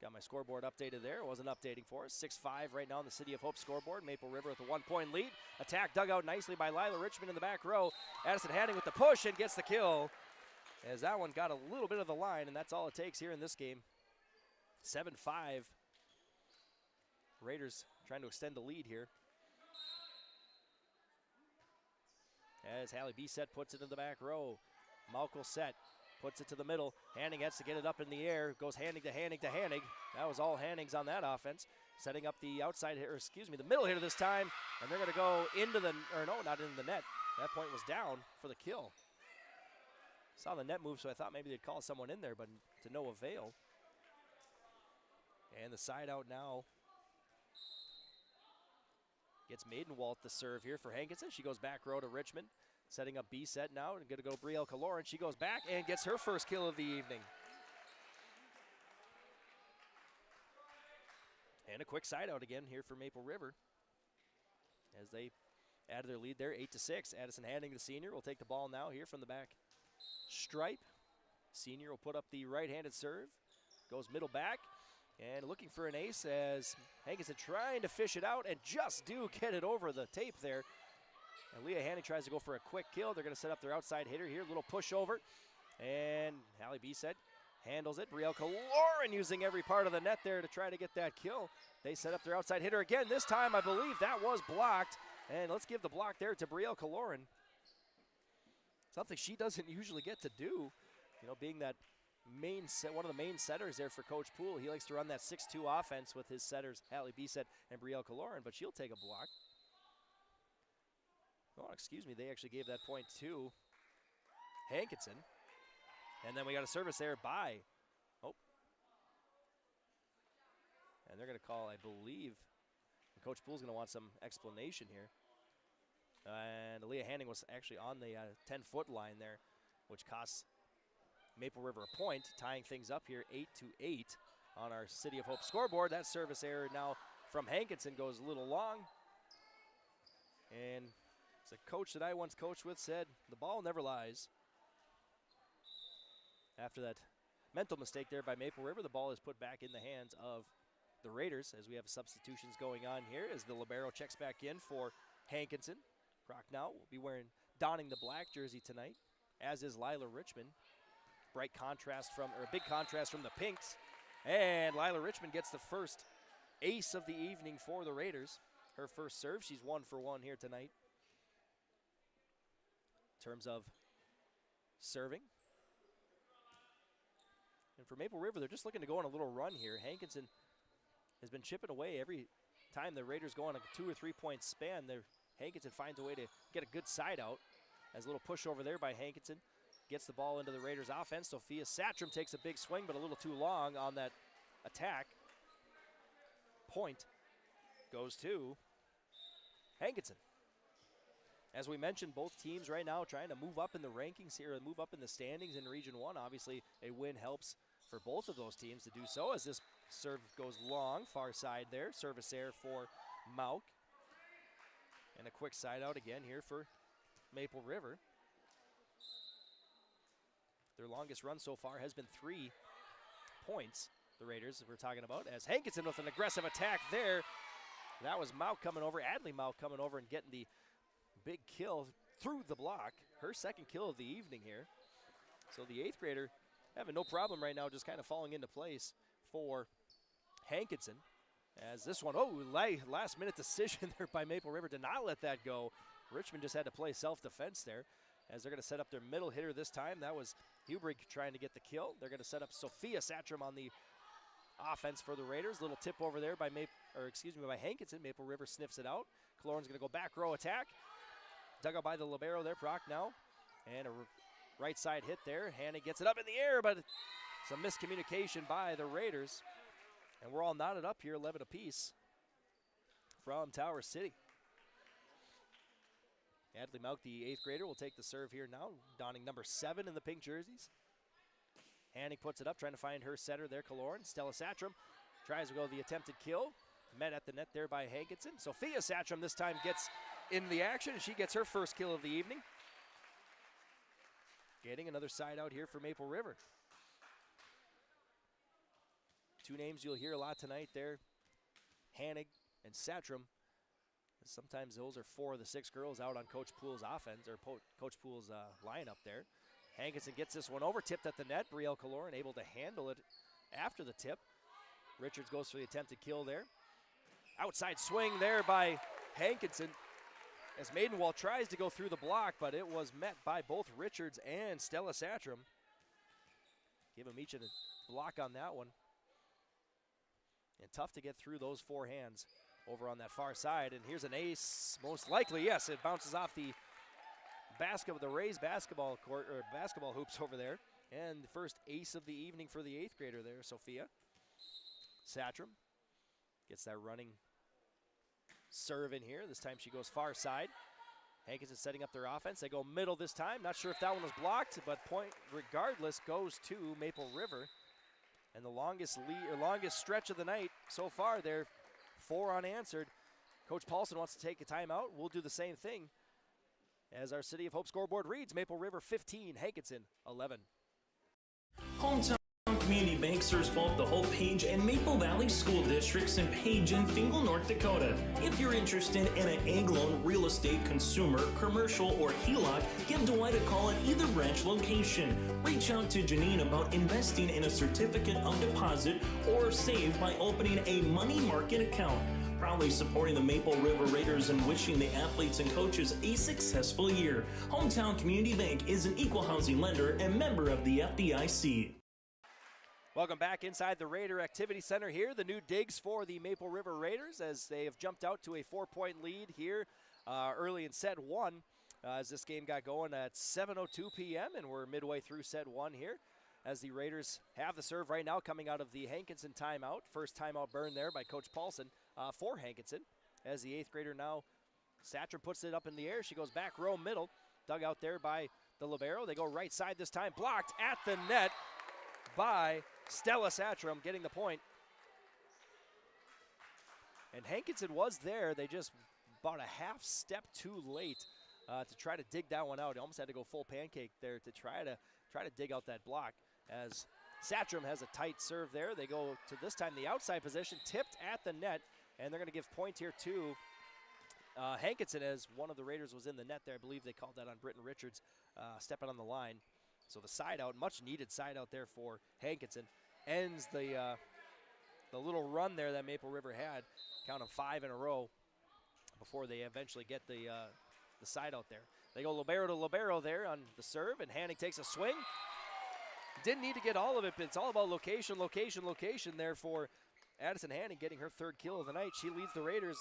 Got my scoreboard updated there. It wasn't updating for us. 6-5 right now on the City of Hope scoreboard. Maple River with a 1-point lead. Attack dug out nicely by Lila Richmond in the back row. Addison Hanning with the push and gets the kill, as that one got a little bit of the line, and that's all it takes here in this game. 7-5. Raiders trying to extend the lead here. As Hallie Bisset puts it in the back row. Malko set, puts it to the middle. Hanning has to get it up in the air. Goes Hanning to Hanning to Hanning. That was all Hannings on that offense. Setting up the outside, or excuse me, the middle hitter this time. And they're going to go into the, or no, not into the net. That point was down for the kill. Saw the net move, so I thought maybe they'd call someone in there, but to no avail. And the side out now. Gets Maidenwalt the serve here for Hankinson. She goes back row to Richmond. Setting up B set now and going to go Brielle Caloran. She goes back and gets her first kill of the evening. And a quick side out again here for Maple River, as they added their lead there, 8-6. Addison Hanning, the senior, will take the ball now here from the back stripe. Senior will put up the right-handed serve. Goes middle back. And looking for an ace as Hankinson trying to fish it out and just do get it over the tape there. And Leah Hanning tries to go for a quick kill. They're going to set up their outside hitter here. Little push over. And Hallie Bisset handles it. Brielle Caloran using every part of the net there to try to get that kill. They set up their outside hitter again. This time I believe that was blocked. And let's give the block there to Brielle Caloran. Something she doesn't usually get to do. You know, being that one of the main setters there for Coach Poole. He likes to run that 6-2 offense with his setters, Hallie Bisset and Brielle Caloran, but she'll take a block. Oh, excuse me, they actually gave that point to Hankinson. And then we got a service there by, and they're going to call, I believe, Coach Poole's going to want some explanation here. And Leah Hanning was actually on the 10-foot line there, which costs Maple River a point, tying things up here 8-8 on our City of Hope scoreboard. That service error now from Hankinson goes a little long. And as a coach that I once coached with said, the ball never lies. After that mental mistake there by Maple River, the ball is put back in the hands of the Raiders as we have substitutions going on here as the libero checks back in for Hankinson. Prochnow will be donning the black jersey tonight, as is Lila Richmond. Big contrast from the pinks. And Lila Richmond gets the first ace of the evening for the Raiders. Her first serve, she's 1 for 1 here tonight. In terms of serving. And for Maple River, they're just looking to go on a little run here. Hankinson has been chipping away every time the Raiders go on a 2 or 3 point span. Hankinson finds a way to get a good side out. As a little push over there by Hankinson. Gets the ball into the Raiders offense. Sophia Satram takes a big swing, but a little too long on that attack. Point goes to Hankinson. As we mentioned, both teams right now trying to move up in the rankings here and move up in the standings in Region 1. Obviously, a win helps for both of those teams to do so as this serve goes long, far side there. Service error for Mauk. And a quick side out again here for Maple River. Their longest run so far has been 3 points, the Raiders we're talking about, as Hankinson with an aggressive attack there. That was Mauk coming over, Adley Mauk coming over and getting the big kill through the block. Her second kill of the evening here. So the 8th grader having no problem right now, just kind of falling into place for Hankinson. As this one, last minute decision there by Maple River to not let that go. Richmond just had to play self-defense there as they're going to set up their middle hitter this time. That was Hubrick trying to get the kill. They're going to set up Sophia Satram on the offense for the Raiders. Little tip over there by Hankinson. Maple River sniffs it out. Caloran's going to go back row attack. Dug out by the libero there, Prochnow. And a right side hit there. Hanny gets it up in the air, but some miscommunication by the Raiders. And we're all knotted up here, 11 apiece from Tower City. Adley Mauk, the 8th grader, will take the serve here now, donning number 7 in the pink jerseys. Hanning puts it up, trying to find her setter there, Kaloran. Stella Satram tries to go the attempted kill. Met at the net there by Hankinson. Sophia Satram this time gets in the action, and she gets her first kill of the evening. Getting another side out here for Maple River. 2 names you'll hear a lot tonight there, Hannig and Satram. Sometimes those are 4 of the 6 girls out on Coach Poole's offense, or Coach Poole's lineup there. Hankinson gets this one over, tipped at the net. Brielle Kaloran able to handle it after the tip. Richards goes for the attempted kill there. Outside swing there by Hankinson as Maidenwall tries to go through the block, but it was met by both Richards and Stella Satram. Give them each a block on that one. And tough to get through those 4 hands over on that far side. And here's an ace, most likely. Yes, it bounces off the Rays basketball court, or basketball hoops over there. And the first ace of the evening for the 8th grader there, Sophia Satram gets that running serve in here. This time she goes far side. Hankinson setting up their offense. They go middle this time. Not sure if that one was blocked, but point regardless goes to Maple River. And the longest stretch of the night so far there, 4 unanswered. Coach Paulson wants to take a timeout. We'll do the same thing as our City of Hope scoreboard reads. Maple River 15, Hankinson 11. Hometown Community Bank serves both the Hope Page and Maple Valley School Districts in Page and Fingal, North Dakota. If you're interested in an ag loan, real estate, consumer, commercial, or HELOC, give Dwight a call at either branch location. Reach out to Janine about investing in a certificate of deposit or save by opening a money market account. Proudly supporting the Maple River Raiders and wishing the athletes and coaches a successful year. Hometown Community Bank is an equal housing lender and member of the FDIC. Welcome back inside the Raider Activity Center here. The new digs for the Maple River Raiders as they have jumped out to a 4-point lead here early in set 1 as this game got going at 7:02 p.m. and we're midway through set 1 here as the Raiders have the serve right now coming out of the Hankinson timeout. First timeout burn there by Coach Paulson for Hankinson as the 8th grader now, Satram puts it up in the air. She goes back row middle, dug out there by the libero. They go right side this time, blocked at the net by Stella Satram, getting the point. And Hankinson was there. They just about a half step too late to try to dig that one out. He almost had to go full pancake there to try to dig out that block, as Satram has a tight serve there. They go to this time the outside position, tipped at the net, and they're going to give point here to Hankinson, as one of the Raiders was in the net there. I believe they called that on Britton Richards stepping on the line. So the side out, much needed side out there for Hankinson, ends the little run there that Maple River had. Count them 5 in a row before they eventually get the side out there. They go libero to libero there on the serve, and Hanning takes a swing. Didn't need to get all of it, but it's all about location, location, location there for Addison Hanning, getting her 3rd kill of the night. She leads the Raiders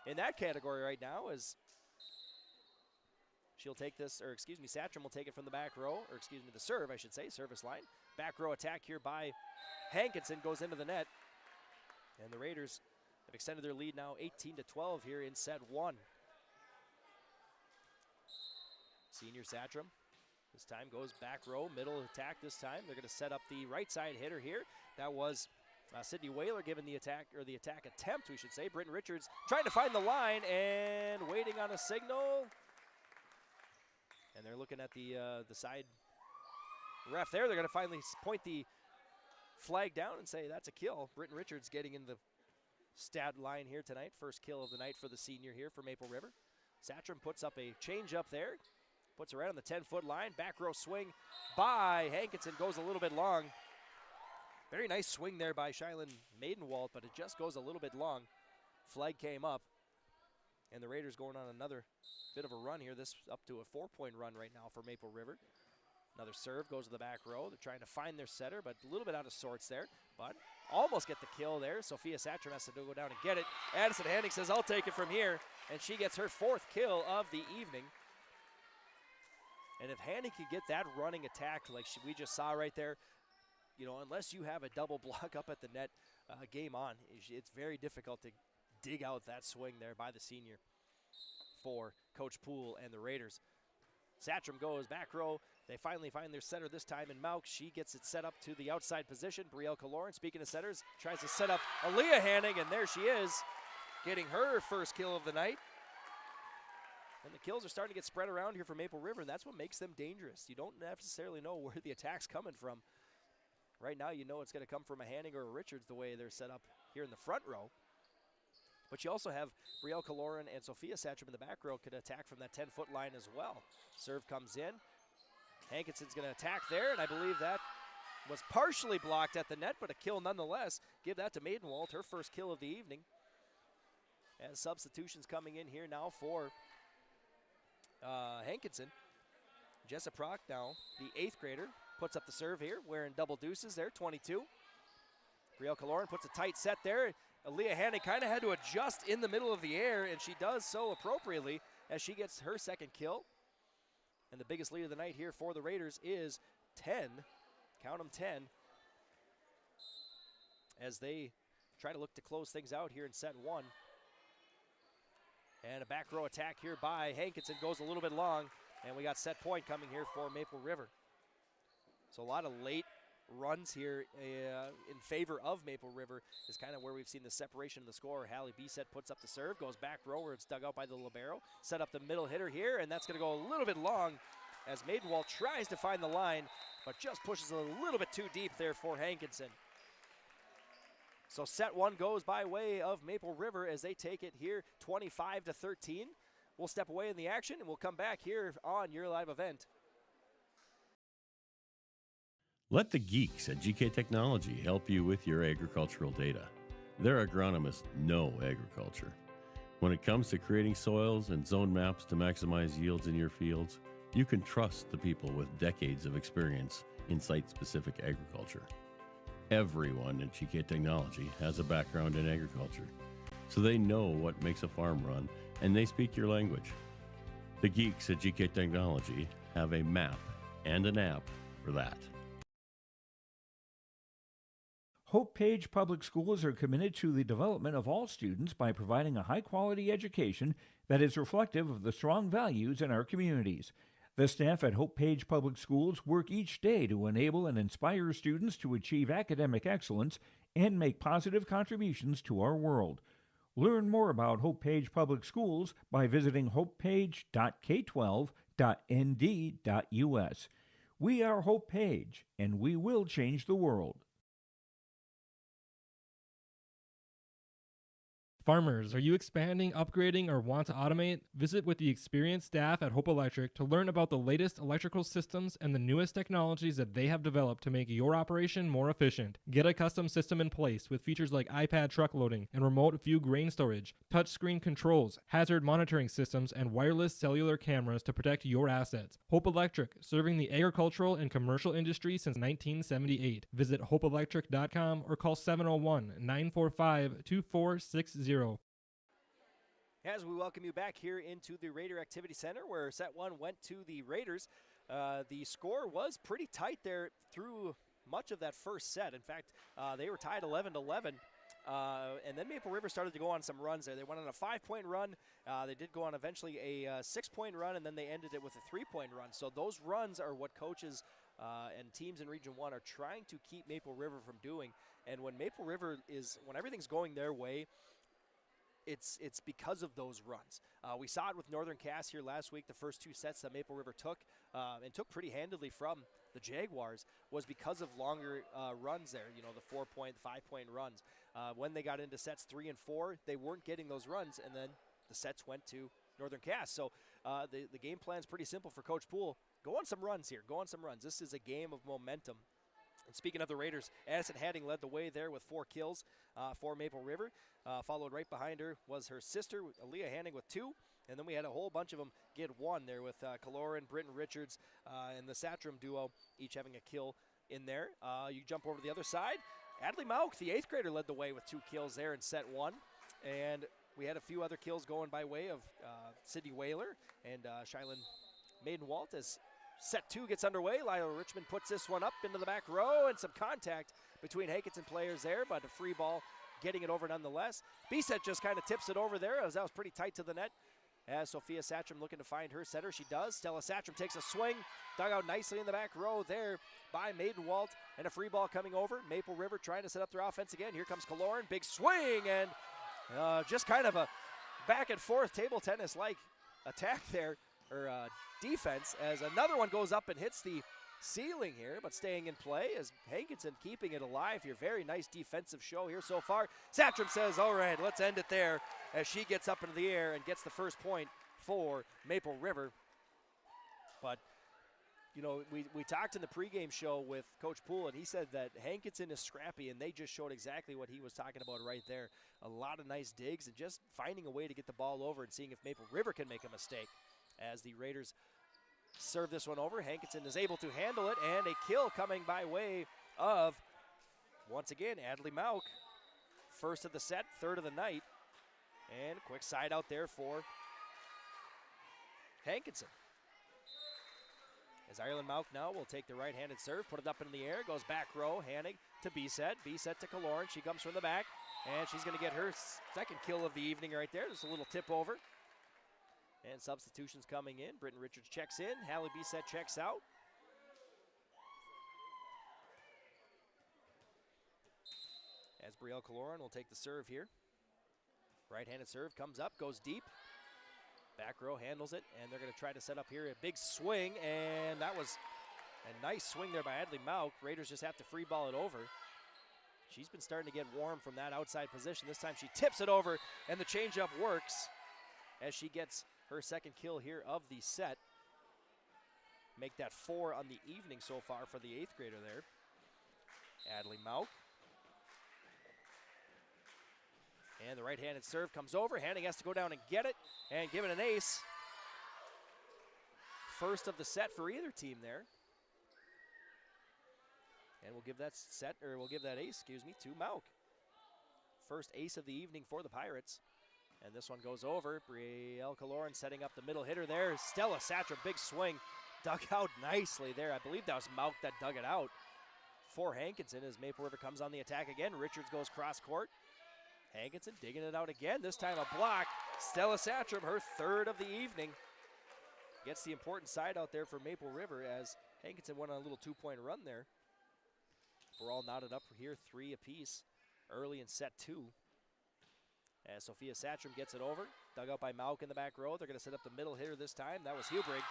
in that category right now, as she'll take this, or excuse me, Satram will take it from the back row, or excuse me, the serve, I should say, service line. Back row attack here by Hankinson goes into the net, and the Raiders have extended their lead now 18-12 here in set 1. Senior Satram this time goes back row, middle attack this time. They're going to set up the right side hitter here. That was Sydney Whaler giving the attack, or the attack attempt, we should say. Britton Richards trying to find the line and waiting on a signal. And they're looking at the side ref there. They're going to finally point the flag down and say that's a kill. Britton Richards getting in the stat line here tonight. 1st kill of the night for the senior here for Maple River. Satram puts up a change up there. Puts her right on the 10-foot line. Back row swing by Hankinson goes a little bit long. Very nice swing there by Shylin Maidenwald, but it just goes a little bit long. Flag came up, and the Raiders going on another bit of a run here. This up to a 4-point run right now for Maple River. Another serve goes to the back row. They're trying to find their setter, but a little bit out of sorts there. But almost get the kill there. Sophia Satram has to go down and get it. Addison Hanning says, I'll take it from here. And she gets her 4th kill of the evening. And if Hanning could get that running attack like we just saw right there, you know, unless you have a double block up at the net, game on, it's very difficult to dig out that swing there by the senior for Coach Poole and the Raiders. Satram goes back row. They finally find their setter this time in Mauk. She gets it set up to the outside position. Brielle Kaloran, speaking of setters, tries to set up Aaliyah Hanning, and there she is, getting her 1st kill of the night. And the kills are starting to get spread around here for Maple River, and that's what makes them dangerous. You don't necessarily know where the attack's coming from. Right now, you know it's going to come from a Hanning or a Richards the way they're set up here in the front row. But you also have Brielle Kaloran and Sophia Satram in the back row could attack from that 10-foot line as well. Serve comes in. Hankinson's going to attack there, and I believe that was partially blocked at the net, but a kill nonetheless. Give that to Maidenwald, her 1st kill of the evening. As substitutions coming in here now for Hankinson. Jessa Prock now, the 8th grader, puts up the serve here, wearing double deuces there, 22. Brielle Kaloran puts a tight set there. Aaliyah Hanning kind of had to adjust in the middle of the air, and she does so appropriately as she gets her 2nd kill. And the biggest lead of the night here for the Raiders is 10. Count them 10. As they try to look to close things out here in set 1. And a back row attack here by Hankinson goes a little bit long. And we got set point coming here for Maple River. So a lot of late runs here in favor of Maple River is kind of where we've seen the separation of the score. Hallie Bisset puts up the serve, goes back row where it's dug out by the libero. Set up the middle hitter here, and that's going to go a little bit long as Maidenwald tries to find the line, but just pushes a little bit too deep there for Hankinson. So set 1 goes by way of Maple River as they take it here 25-13. We'll step away in the action, and we'll come back here on your live event. Let the geeks at GK Technology help you with your agricultural data. Their agronomists know agriculture. When it comes to creating soils and zone maps to maximize yields in your fields, you can trust the people with decades of experience in site-specific agriculture. Everyone at GK Technology has a background in agriculture, so they know what makes a farm run, and they speak your language. The geeks at GK Technology have a map and an app for that. Hope Page Public Schools are committed to the development of all students by providing a high-quality education that is reflective of the strong values in our communities. The staff at Hope Page Public Schools work each day to enable and inspire students to achieve academic excellence and make positive contributions to our world. Learn more about Hope Page Public Schools by visiting hopepage.k12.nd.us. We are Hope Page, and we will change the world. Farmers, are you expanding, upgrading, or want to automate? Visit with the experienced staff at Hope Electric to learn about the latest electrical systems and the newest technologies that they have developed to make your operation more efficient. Get a custom system in place with features like iPad truck loading and remote view grain storage, touchscreen controls, hazard monitoring systems, and wireless cellular cameras to protect your assets. Hope Electric, serving the agricultural and commercial industry since 1978. Visit hopeelectric.com or call 701-945-2460. As we welcome you back here into the Raider Activity Center, where set one went to the Raiders. The score was pretty tight there through much of that first set. In fact, they were tied 11-11. And then Maple River started to go on some runs there. They went on a 5-point run. They did go on eventually a 6-point run, and then they ended it with a 3-point run. So those runs are what coaches and teams in Region 1 are trying to keep Maple River from doing. And when Maple River when everything's going their way, it's because of those runs. We saw it with Northern Cass here last week. The first two sets that Maple River took and took pretty handily from the Jaguars was because of longer runs there, the 4-point, 5-point runs. When they got into sets 3 and 4, they weren't getting those runs, and then the sets went to Northern Cass. So the game plan's pretty simple for Coach Poole. Go on some runs here. Go on some runs. This is a game of momentum. And speaking of the Raiders, Addison Hadding led the way there with 4 kills for Maple River. Followed right behind her was her sister, Aaliyah Hanning, with 2. And then we had a whole bunch of them get 1 there with Kaloran, Britton Richards, and the Satram duo, each having a kill in there. You jump over to the other side. Adley Mauk, the 8th grader, led the way with 2 kills there in set 1. And we had a few other kills going by way of Sydney Whaler and Shylin Maidenwalt as set 2 gets underway. Lila Richmond puts this one up into the back row, and some contact between Hankinson players there, but a free ball getting it over nonetheless. B-set just kind of tips it over there as that was pretty tight to the net. As Sophia Satram looking to find her setter, she does. Stella Satram takes a swing, dug out nicely in the back row there by Maidenwalt, and a free ball coming over. Maple River trying to set up their offense again. Here comes Kaloran, big swing, and just kind of a back and forth table tennis-like attack there, or defense, as another one goes up and hits the ceiling here, but staying in play as Hankinson keeping it alive here. Very nice defensive show here so far. Satram says, all right, let's end it there, as she gets up into the air and gets the first point for Maple River. But, we talked in the pregame show with Coach Poole, and he said that Hankinson is scrappy, and they just showed exactly what he was talking about right there. A lot of nice digs and just finding a way to get the ball over and seeing if Maple River can make a mistake. As the Raiders serve this one over, Hankinson is able to handle it, and a kill coming by way of, once again, Adley Mauk. First of the set, third of the night, and quick side out there for Hankinson. As Ireland Mauk now will take the right-handed serve, put it up in the air, goes back row, Hanning to B-set to Kaloran. She comes from the back, and she's going to get her second kill of the evening right there. Just a little tip over. And substitutions coming in. Britton Richards checks in. Hallie B-set checks out. As Brielle Kaloran will take the serve here. Right-handed serve comes up, goes deep. Back row handles it, and they're going to try to set up here a big swing, and that was a nice swing there by Adley Mauk. Raiders just have to free ball it over. She's been starting to get warm from that outside position. This time she tips it over, and the changeup works as she gets her second kill here of the set. Make that 4 on the evening so far for the 8th grader there. Adley Mauk. And the right-handed serve comes over. Hanning has to go down and get it and give it an ace. First of the set for either team there. And we'll give that ace, to Mauk. First ace of the evening for the Pirates. And this one goes over. Brielle Kaloran setting up the middle hitter there. Stella Satram, big swing. Dug out nicely there. I believe that was Mauk that dug it out for Hankinson as Maple River comes on the attack again. Richards goes cross court. Hankinson digging it out again. This time a block. Stella Satram, her third of the evening. gets the important side out there for Maple River as Hankinson went on a little 2-point run there. We're all knotted up here, 3 apiece early in set 2. As Sophia Satcham gets it over, dug out by Mauk in the back row. They're going to set up the middle hitter this time. That was Hubrig.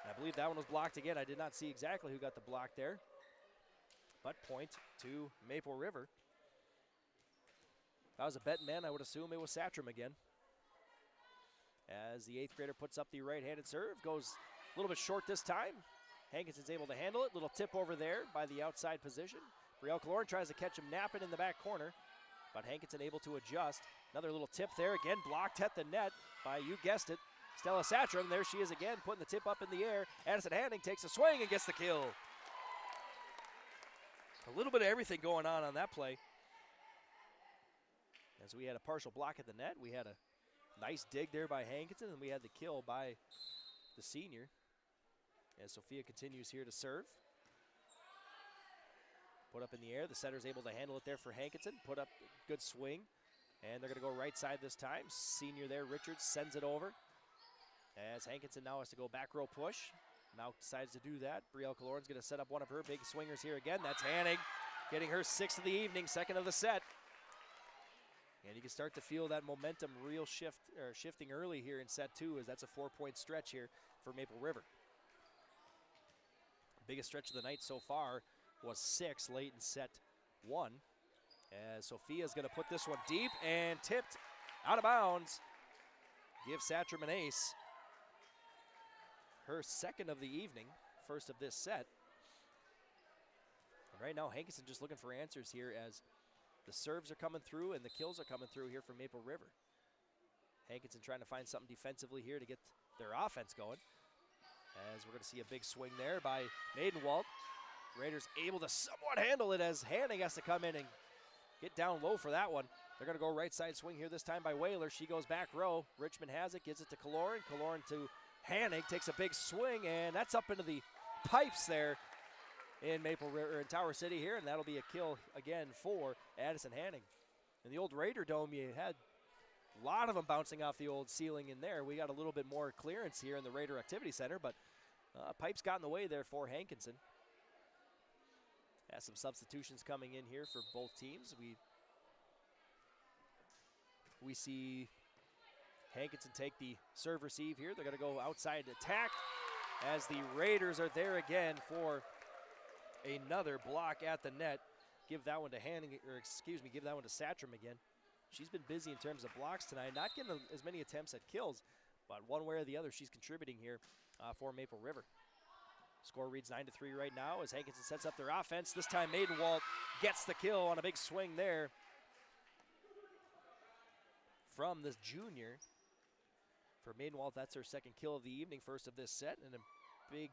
I believe that one was blocked again. I did not see exactly who got the block there. But point to Maple River. If I was a betting man, I would assume it was Satcham again. As the 8th grader puts up the right-handed serve, goes a little bit short this time. Hankinson's able to handle it. Little tip over there by the outside position. Brielle Kaloran tries to catch him napping in the back corner, but Hankinson able to adjust. Another little tip there, again blocked at the net by, you guessed it, Stella Satcham. There she is again, putting the tip up in the air. Addison Hanning takes a swing and gets the kill. A little bit of everything going on that play. As we had a partial block at the net, we had a nice dig there by Hankinson, and we had the kill by the senior. As Sophia continues here to serve. Put up in the air, the setter's able to handle it there for Hankinson. Put up a good swing, and they're gonna go right side this time. Senior there, Richards, sends it over. As Hankinson now has to go back row push. Now decides to do that. Brielle Kaloran's gonna set up one of her big swingers here again. That's Hanning, getting her 6th of the evening, 2nd of the set. And you can start to feel that momentum shifting early here in set 2, as that's a 4-point stretch here for Maple River. Biggest stretch of the night so far was 6 late in set 1. As Sophia's going to put this one deep and tipped out of bounds. Give Satcham an ace. Her 2nd of the evening, 1st of this set. And right now, Hankinson just looking for answers here as the serves are coming through and the kills are coming through here for Maple River. Hankinson trying to find something defensively here to get their offense going. As we're going to see a big swing there by Maidenwald. Raiders able to somewhat handle it as Hanning has to come in and get down low for that one. They're going to go right side swing here this time by Whaler. She goes back row. Richmond has it, gives it to Kaloran. Kaloran to Hanning, takes a big swing, and that's up into the pipes there in Maple River, in Tower City here, and that'll be a kill again for Addison Hanning. In the old Raider Dome, you had a lot of them bouncing off the old ceiling in there. We got a little bit more clearance here in the Raider Activity Center, but pipes got in the way there for Hankinson. Has some substitutions coming in here for both teams. We see Hankinson take the serve receive here. They're going to go outside attack as the Raiders are there again for another block at the net. Give that one to give that one to Satcham again. She's been busy in terms of blocks tonight, not getting as many attempts at kills, but one way or the other, she's contributing here for Maple River. Score reads 9-3 right now as Hankinson sets up their offense. This time Maidenwald gets the kill on a big swing there from this junior. For Maidenwald, that's her 2nd kill of the evening, 1st of this set, and a big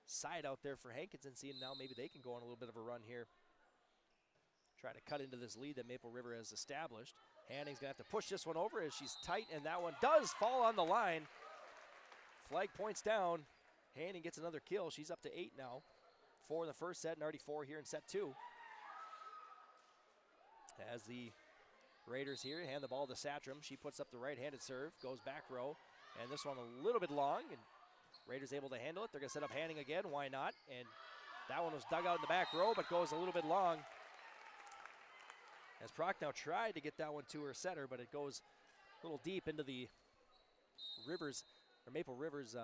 side out there for Hankinson, seeing now maybe they can go on a little bit of a run here. Try to cut into this lead that Maple River has established. Hanning's going to have to push this one over as she's tight, and that one does fall on the line. Flag points down. Hanning gets another kill. She's up to 8 now. 4 in the first set and already 4 here in set 2. As the Raiders here hand the ball to Satcham. She puts up the right-handed serve, goes back row, and this one a little bit long, and Raiders able to handle it. They're going to set up Hanning again. Why not? And that one was dug out in the back row, but goes a little bit long. As Prochnow tried to get that one to her setter, but it goes a little deep into the Maple River's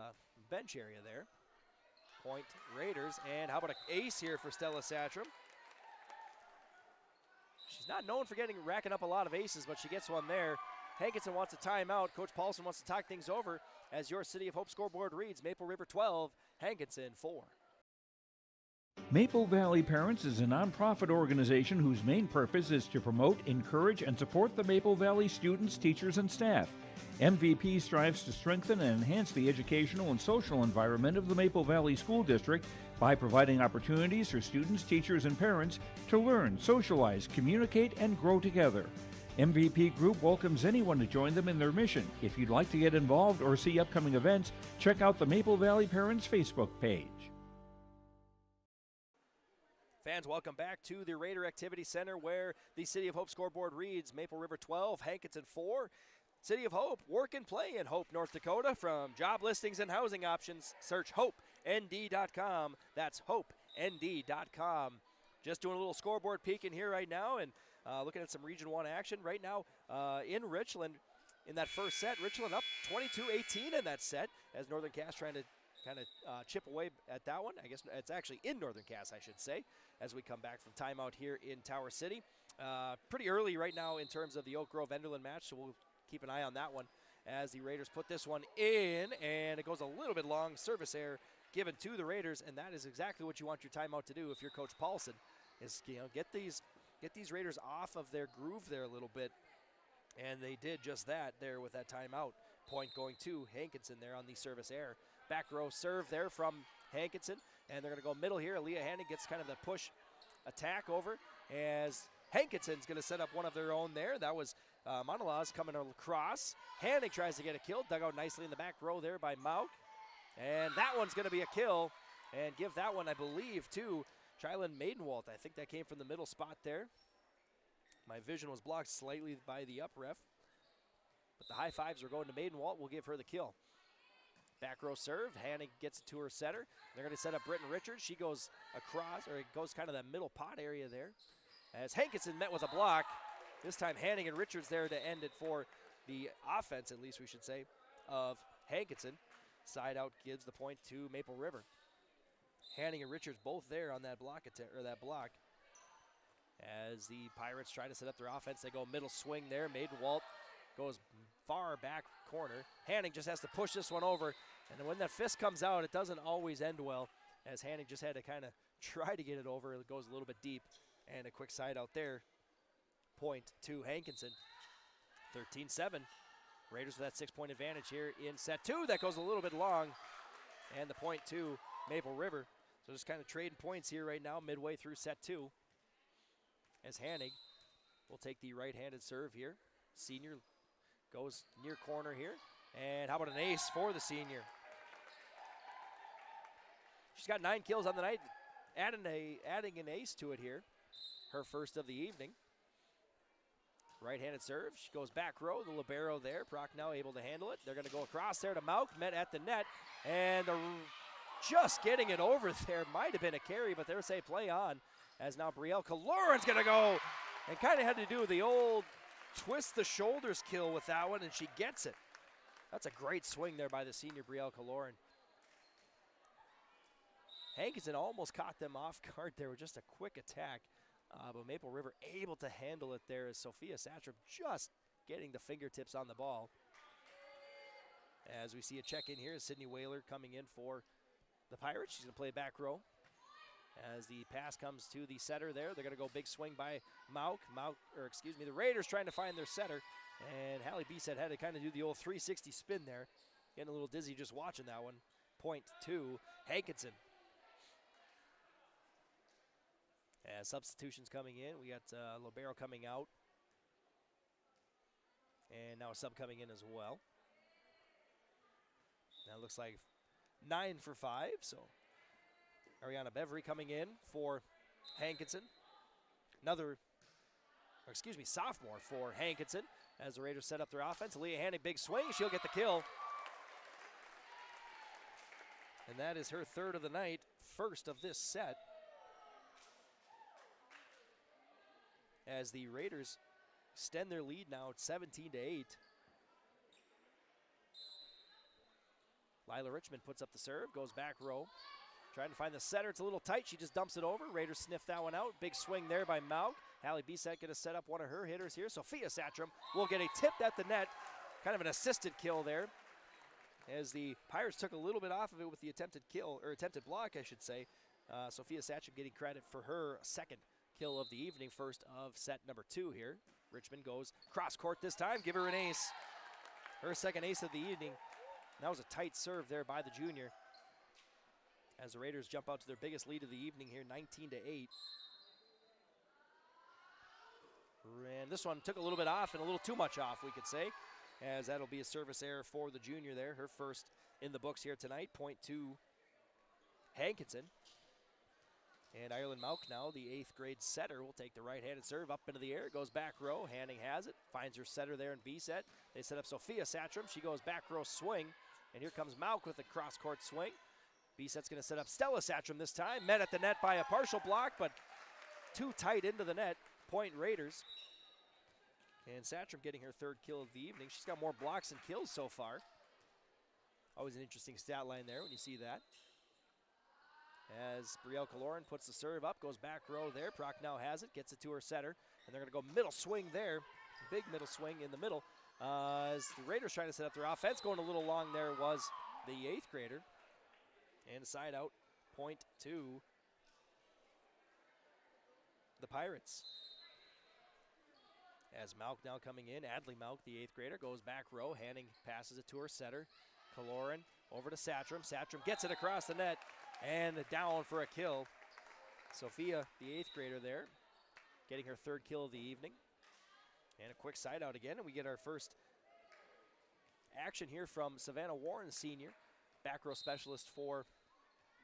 bench area there. Point Raiders, and how about an ace here for Stella Satcham? She's not known for racking up a lot of aces, but she gets one there. Hankinson wants a timeout. Coach Paulson wants to talk things over as your City of Hope scoreboard reads Maple River 12, Hankinson 4. Maple Valley Parents is a nonprofit organization whose main purpose is to promote, encourage, and support the Maple Valley students, teachers, and staff. MVP strives to strengthen and enhance the educational and social environment of the Maple Valley School District by providing opportunities for students, teachers, and parents to learn, socialize, communicate, and grow together. MVP Group welcomes anyone to join them in their mission. If you'd like to get involved or see upcoming events, check out the Maple Valley Parents Facebook page. Fans, welcome back to the Raider Activity Center where the City of Hope scoreboard reads Maple River 12, Hankinson 4. City of Hope, work and play in Hope, North Dakota. From job listings and housing options, search HopeND.com. That's HopeND.com. Just doing a little scoreboard peek in here right now and looking at some Region 1 action. Right now in Richland, in that first set, Richland up 22-18 in that set as Northern Cass trying to kind of chip away at that one. I guess it's actually in Northern Cass, I should say, as we come back from timeout here in Tower City. Pretty early right now in terms of the Oak Grove-Enderlin match, so we'll keep an eye on that one as the Raiders put this one in, and it goes a little bit long. Service error given to the Raiders, and that is exactly what you want your timeout to do if you're Coach Paulson, is get these Raiders off of their groove there a little bit, and they did just that there with that timeout. Point going to Hankinson there on the service error. Back row serve there from Hankinson, and they're going to go middle here. Aaliyah Hanning gets kind of the push attack over as Hankinson's going to set up one of their own there. That was Monolaz coming across. Hanning tries to get a kill, dug out nicely in the back row there by Mauk. And that one's going to be a kill, and give that one, I believe, to Chylan Maidenwalt. I think that came from the middle spot there. My vision was blocked slightly by the up ref, but the high fives are going to Maidenwalt. We'll give her the kill. Back row serve. Hanning gets it to her setter. They're going to set up Britton Richards. She goes across, or it goes kind of that middle pot area there. As Hankinson met with a block. This time Hanning and Richards there to end it for the offense, at least we should say, of Hankinson. Side out gives the point to Maple River. Hanning and Richards both there on that block block. As the Pirates try to set up their offense, they go middle swing there. Maidenwalt goes far back corner. Hanning just has to push this one over, and when that fist comes out, it doesn't always end well, as Hanning just had to kind of try to get it over. It goes a little bit deep, and a quick side out there. Point to Hankinson. 13-7. Raiders with that 6-point advantage here in set 2. That goes a little bit long, and the point to Maple River. So just kind of trading points here right now midway through set 2. As Hanning will take the right-handed serve here. Senior goes near corner here. And how about an ace for the senior? She's got 9 kills on the night, adding an ace to it here. Her first of the evening. Right-handed serve. She goes back row. The libero there. Prochnow able to handle it. They're going to go across there to Mauk. Met at the net. And just getting it over there. Might have been a carry, but they'll say play on. As now Brielle Kaloran's going to go. And kind of had to do the old twist the shoulders kill with that one, and she gets it. That's a great swing there by the senior Brielle Kaloran. Hankinson almost caught them off guard there with just a quick attack. But Maple River able to handle it there as Sophia Satcham just getting the fingertips on the ball. As we see a check in here, Sydney Whaler coming in for the Pirates. She's going to play back row. As the pass comes to the setter there, they're going to go big swing by Mauk. The Raiders trying to find their setter. And Hallie Bisset had to kind of do the old 360 spin there. Getting a little dizzy just watching that one. Point to Hankinson. As substitutions coming in, we got Libero coming out. And now a sub coming in as well. Now it looks like 9 for 5, so Ariana Bevery coming in for Hankinson. Sophomore for Hankinson as the Raiders set up their offense. Leah Hanning, big swing. She'll get the kill. And that is her third of the night, first of this set. As the Raiders extend their lead now at 17-8. Lila Richmond puts up the serve, goes back row. Trying to find the setter. It's a little tight. She just dumps it over. Raiders sniff that one out. Big swing there by Mauk. Hallie Bisset going to set up one of her hitters here. Sophia Satcham will get a tip at the net. Kind of an assisted kill there. As the Pirates took a little bit off of it with the attempted kill, or attempted block, I should say. Sophia Satcham getting credit for her second kill of the evening, first of set number 2 here. Richmond goes cross court this time. Give her an ace. Her second ace of the evening. That was a tight serve there by the junior. As the Raiders jump out to their biggest lead of the evening here, 19-8. And this one took a little bit off and a little too much off, we could say, as that'll be a service error for the junior there. Her first in the books here tonight. Point to Hankinson. And Ireland Mauk now, the 8th grade setter, will take the right-handed serve up into the air. Goes back row. Hanning has it. Finds her setter there in B set. They set up Sophia Satram. She goes back row swing. And here comes Mauk with a cross-court swing. B set's going to set up Stella Satram this time. Met at the net by a partial block, but too tight into the net. Point Raiders. And Satram getting her 3rd kill of the evening. She's got more blocks than kills so far. Always an interesting stat line there when you see that. As Brielle Kaloran puts the serve up, goes back row there. Prochnow has it, gets it to her setter, and they're going to go middle swing there. Big middle swing in the middle. As the Raiders trying to set up their offense, going a little long there was the 8th grader. And a side out, point to the Pirates. As Mauk now coming in, Adley Mauk, the 8th grader, goes back row. Hanning passes it to her setter. Kaloran over to Satram. Satram gets it across the net. And down for a kill. Sophia, the 8th grader there, getting her 3rd kill of the evening. And a quick side out again, and we get our first action here from Savannah Warren, senior, back row specialist for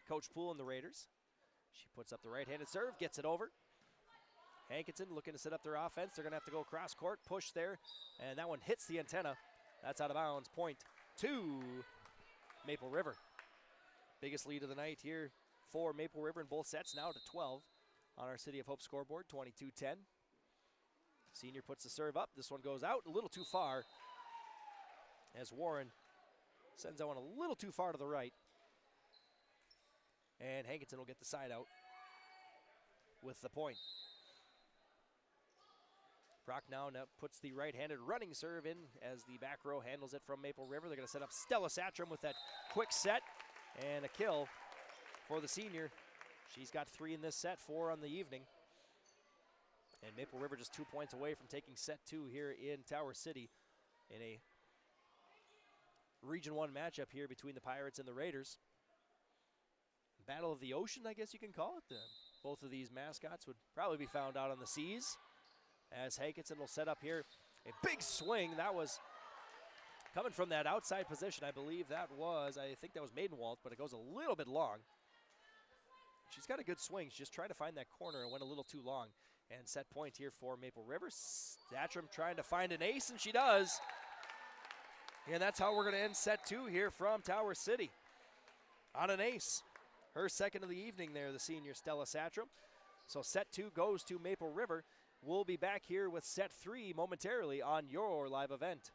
Coach Poole and the Raiders. She puts up the right-handed serve, gets it over. Hankinson looking to set up their offense. They're going to have to go cross court, push there, and that one hits the antenna. That's out of bounds. Point to Maple River. Biggest lead of the night here for Maple River in both sets, now to 12 on our City of Hope scoreboard, 22-10. Senior puts the serve up. This one goes out a little too far as Warren sends that one a little too far to the right. And Hankinson will get the side out with the point. Prochnow now puts the right-handed running serve in as the back row handles it from Maple River. They're going to set up Stella Satram with that quick set. And a kill for the senior. She's got 3 in this set, 4 on the evening. And Maple River just 2 points away from taking set 2 here in Tower City in a Region 1 matchup here between the Pirates and the Raiders. Battle of the Ocean, I guess you can call it. Both of these mascots would probably be found out on the seas. As Hankinson will set up here a big swing. That was coming from that outside position. I believe that was, I think that was Maidenwald, but it goes a little bit long. She's got a good swing. She's just trying to find that corner and went a little too long. And set point here for Maple River. Satram trying to find an ace, and she does. And that's how we're going to end set 2 here from Tower City. On an ace. Her 2nd of the evening there, the senior Stella Satram. So set 2 goes to Maple River. We'll be back here with set 3 momentarily on your live event.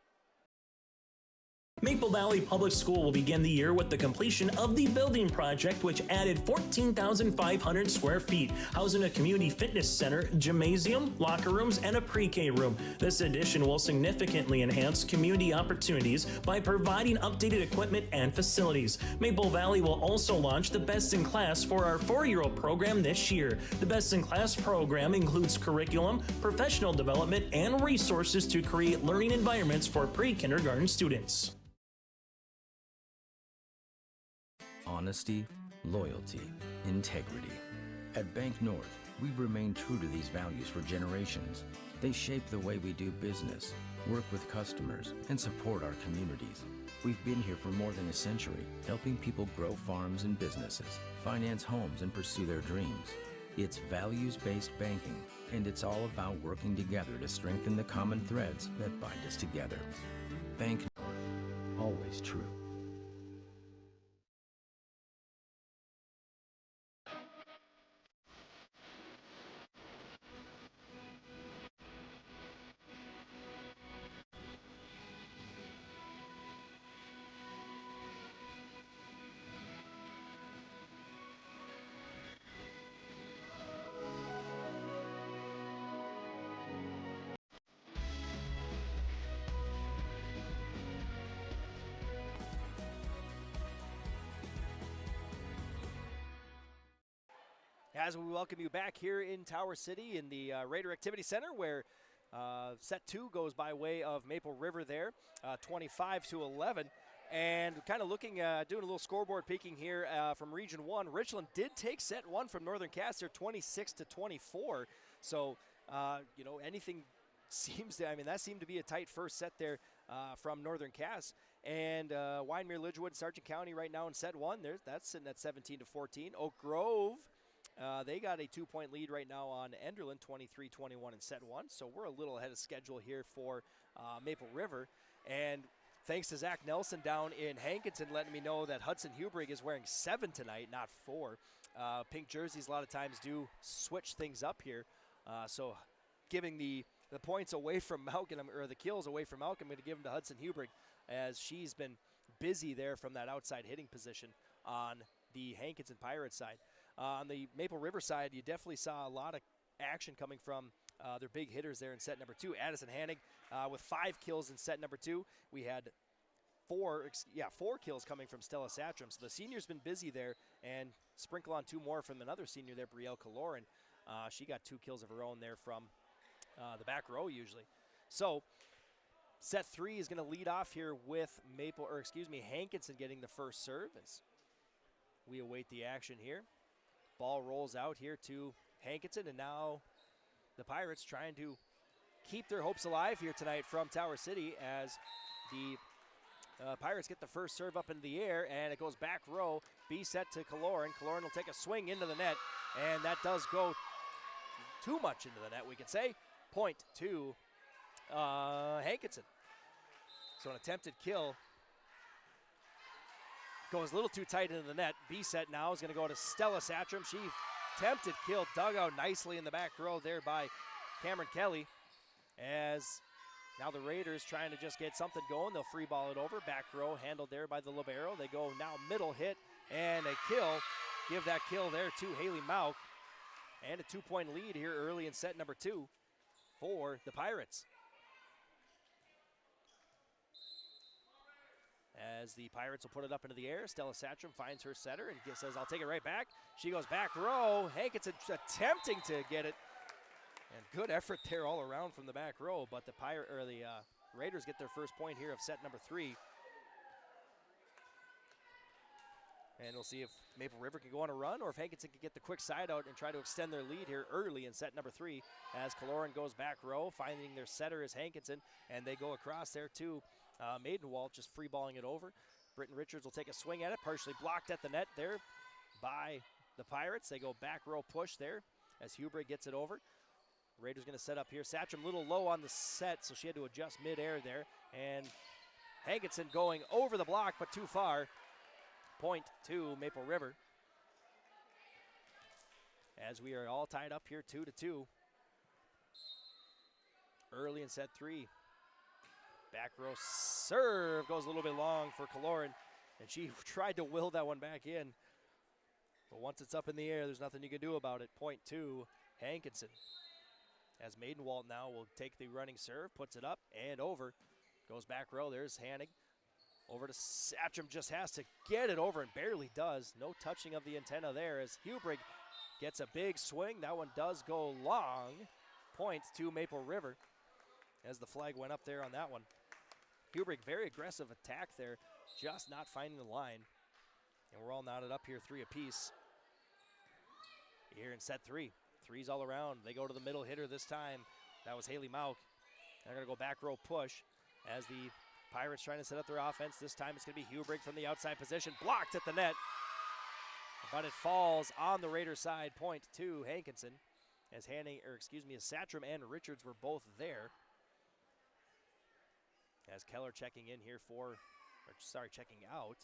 Maple Valley Public School will begin the year with the completion of the building project, which added 14,500 square feet, housing a community fitness center, gymnasium, locker rooms, and a pre-K room. This addition will significantly enhance community opportunities by providing updated equipment and facilities. Maple Valley will also launch the Best in Class for our 4-year-old program this year. The Best in Class program includes curriculum, professional development, and resources to create learning environments for pre-kindergarten students. Honesty, loyalty, integrity. At Bank North, we've remained true to these values for generations. They shape the way we do business, work with customers, and support our communities. We've been here for more than a century, helping people grow farms and businesses, finance homes, and pursue their dreams. It's values-based banking, and it's all about working together to strengthen the common threads that bind us together. Bank North, always true. As we welcome you back here in Tower City in the Raider Activity Center, where set 2 goes by way of Maple River there, 25-11. And kind of looking, doing a little scoreboard peeking here from Region 1. Richland did take set 1 from Northern Cass, 26-24. So, you know, anything seems to, I mean, that seemed to be a tight first set there from Northern Cass. And Wyndmere, Lidgewood, Sargent County right now in set 1. That's sitting at 17-14. Oak Grove They got a 2-point lead right now on Enderlin, 23-21 in set 1. So we're a little ahead of schedule here for Maple River. And thanks to Zach Nelson down in Hankinson letting me know that Hudson Hubrig is wearing 7 tonight, not 4. Pink jerseys a lot of times do switch things up here. So giving the points away from Malcolm, or the kills away from Malcolm, I'm going to give them to Hudson Hubrig, as she's been busy there from that outside hitting position on the Hankinson Pirates side. On the Maple River side, you definitely saw a lot of action coming from their big hitters there in set number 2. Addison Hannig with 5 kills in set number 2. We had 4 kills coming from Stella Satcham. So the senior's been busy there, and sprinkle on 2 more from another senior there, Brielle Kaloran. She got 2 kills of her own there from the back row usually. So set 3 is going to lead off here with Hankinson getting the first serve as we await the action here. Ball rolls out here to Hankinson, and now the Pirates trying to keep their hopes alive here tonight from Tower City as the Pirates get the first serve up into the air, and it goes back row. B set to Kaloran. Kaloran will take a swing into the net, and that does go too much into the net, we could say. Point to Hankinson. So an attempted kill goes a little too tight into the net. B set now is going to go to Stella Satcham. She attempted kill, dug out nicely in the back row there by Cameron Kelly, as now the Raiders trying to just get something going. They'll free ball it over. Back row handled there by the libero. They go now middle hit and a kill. Give that kill there to Haley Mauk. And a 2-point lead here early in set number 2 for the Pirates. As the Pirates will put it up into the air, Stella Satcham finds her setter and says, I'll take it right back. She goes back row. Hankinson attempting to get it. And good effort there all around from the back row, but the Raiders get their first point here of set number 3. And we'll see if Maple River can go on a run or if Hankinson can get the quick side out and try to extend their lead here early in set number 3 as Kaloran goes back row, finding their setter is Hankinson, and they go across there to Maidenwald, just free balling it over. Britton Richards will take a swing at it, partially blocked at the net there by the Pirates. They go back row push there as Hubrig gets it over. Raiders going to set up here. Satcham a little low on the set, so she had to adjust midair there. And Hankinson going over the block, but too far. Point to Maple River. As we are all tied up here 2-2. Early in set 3. Back row serve goes a little bit long for Kaloran, and she tried to will that one back in. But once it's up in the air, there's nothing you can do about it. Point to Hankinson. As Maidenwald now will take the running serve, puts it up and over. Goes back row, there's Hannig. Over to Satcham, just has to get it over and barely does. No touching of the antenna there as Hubrig gets a big swing. That one does go long. Point to Maple River as the flag went up there on that one. Hubrig, very aggressive attack there, just not finding the line. And we're all knotted up here 3 apiece. Here in set 3. 3s all around. They go to the middle hitter this time. That was Haley Mauk. They're going to go back row push as the Pirates trying to set up their offense. This time it's going to be Hubrig from the outside position. Blocked at the net. But it falls on the Raiders side. Point to Hankinson. As Satcham and Richards were both there. As Keller checking in here checking out.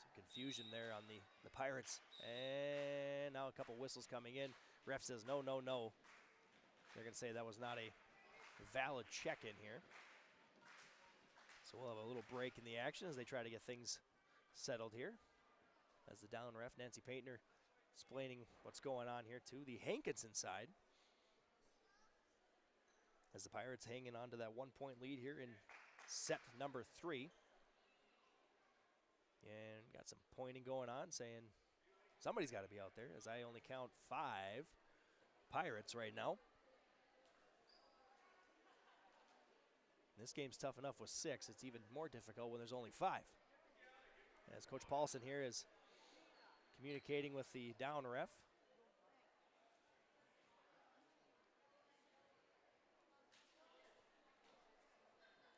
Some confusion there on the Pirates. And now a couple whistles coming in. Ref says no, no, no. They're going to say that was not a valid check in here. So we'll have a little break in the action as they try to get things settled here. As the down ref, Nancy Paintner, explaining what's going on here to the Hankinson side. As the Pirates hanging on to that 1-point lead here in set number 3. And got some pointing going on, saying somebody's got to be out there, as I only count 5 Pirates right now. This game's tough enough with 6. It's even more difficult when there's only 5. As Coach Paulson here is communicating with the down ref.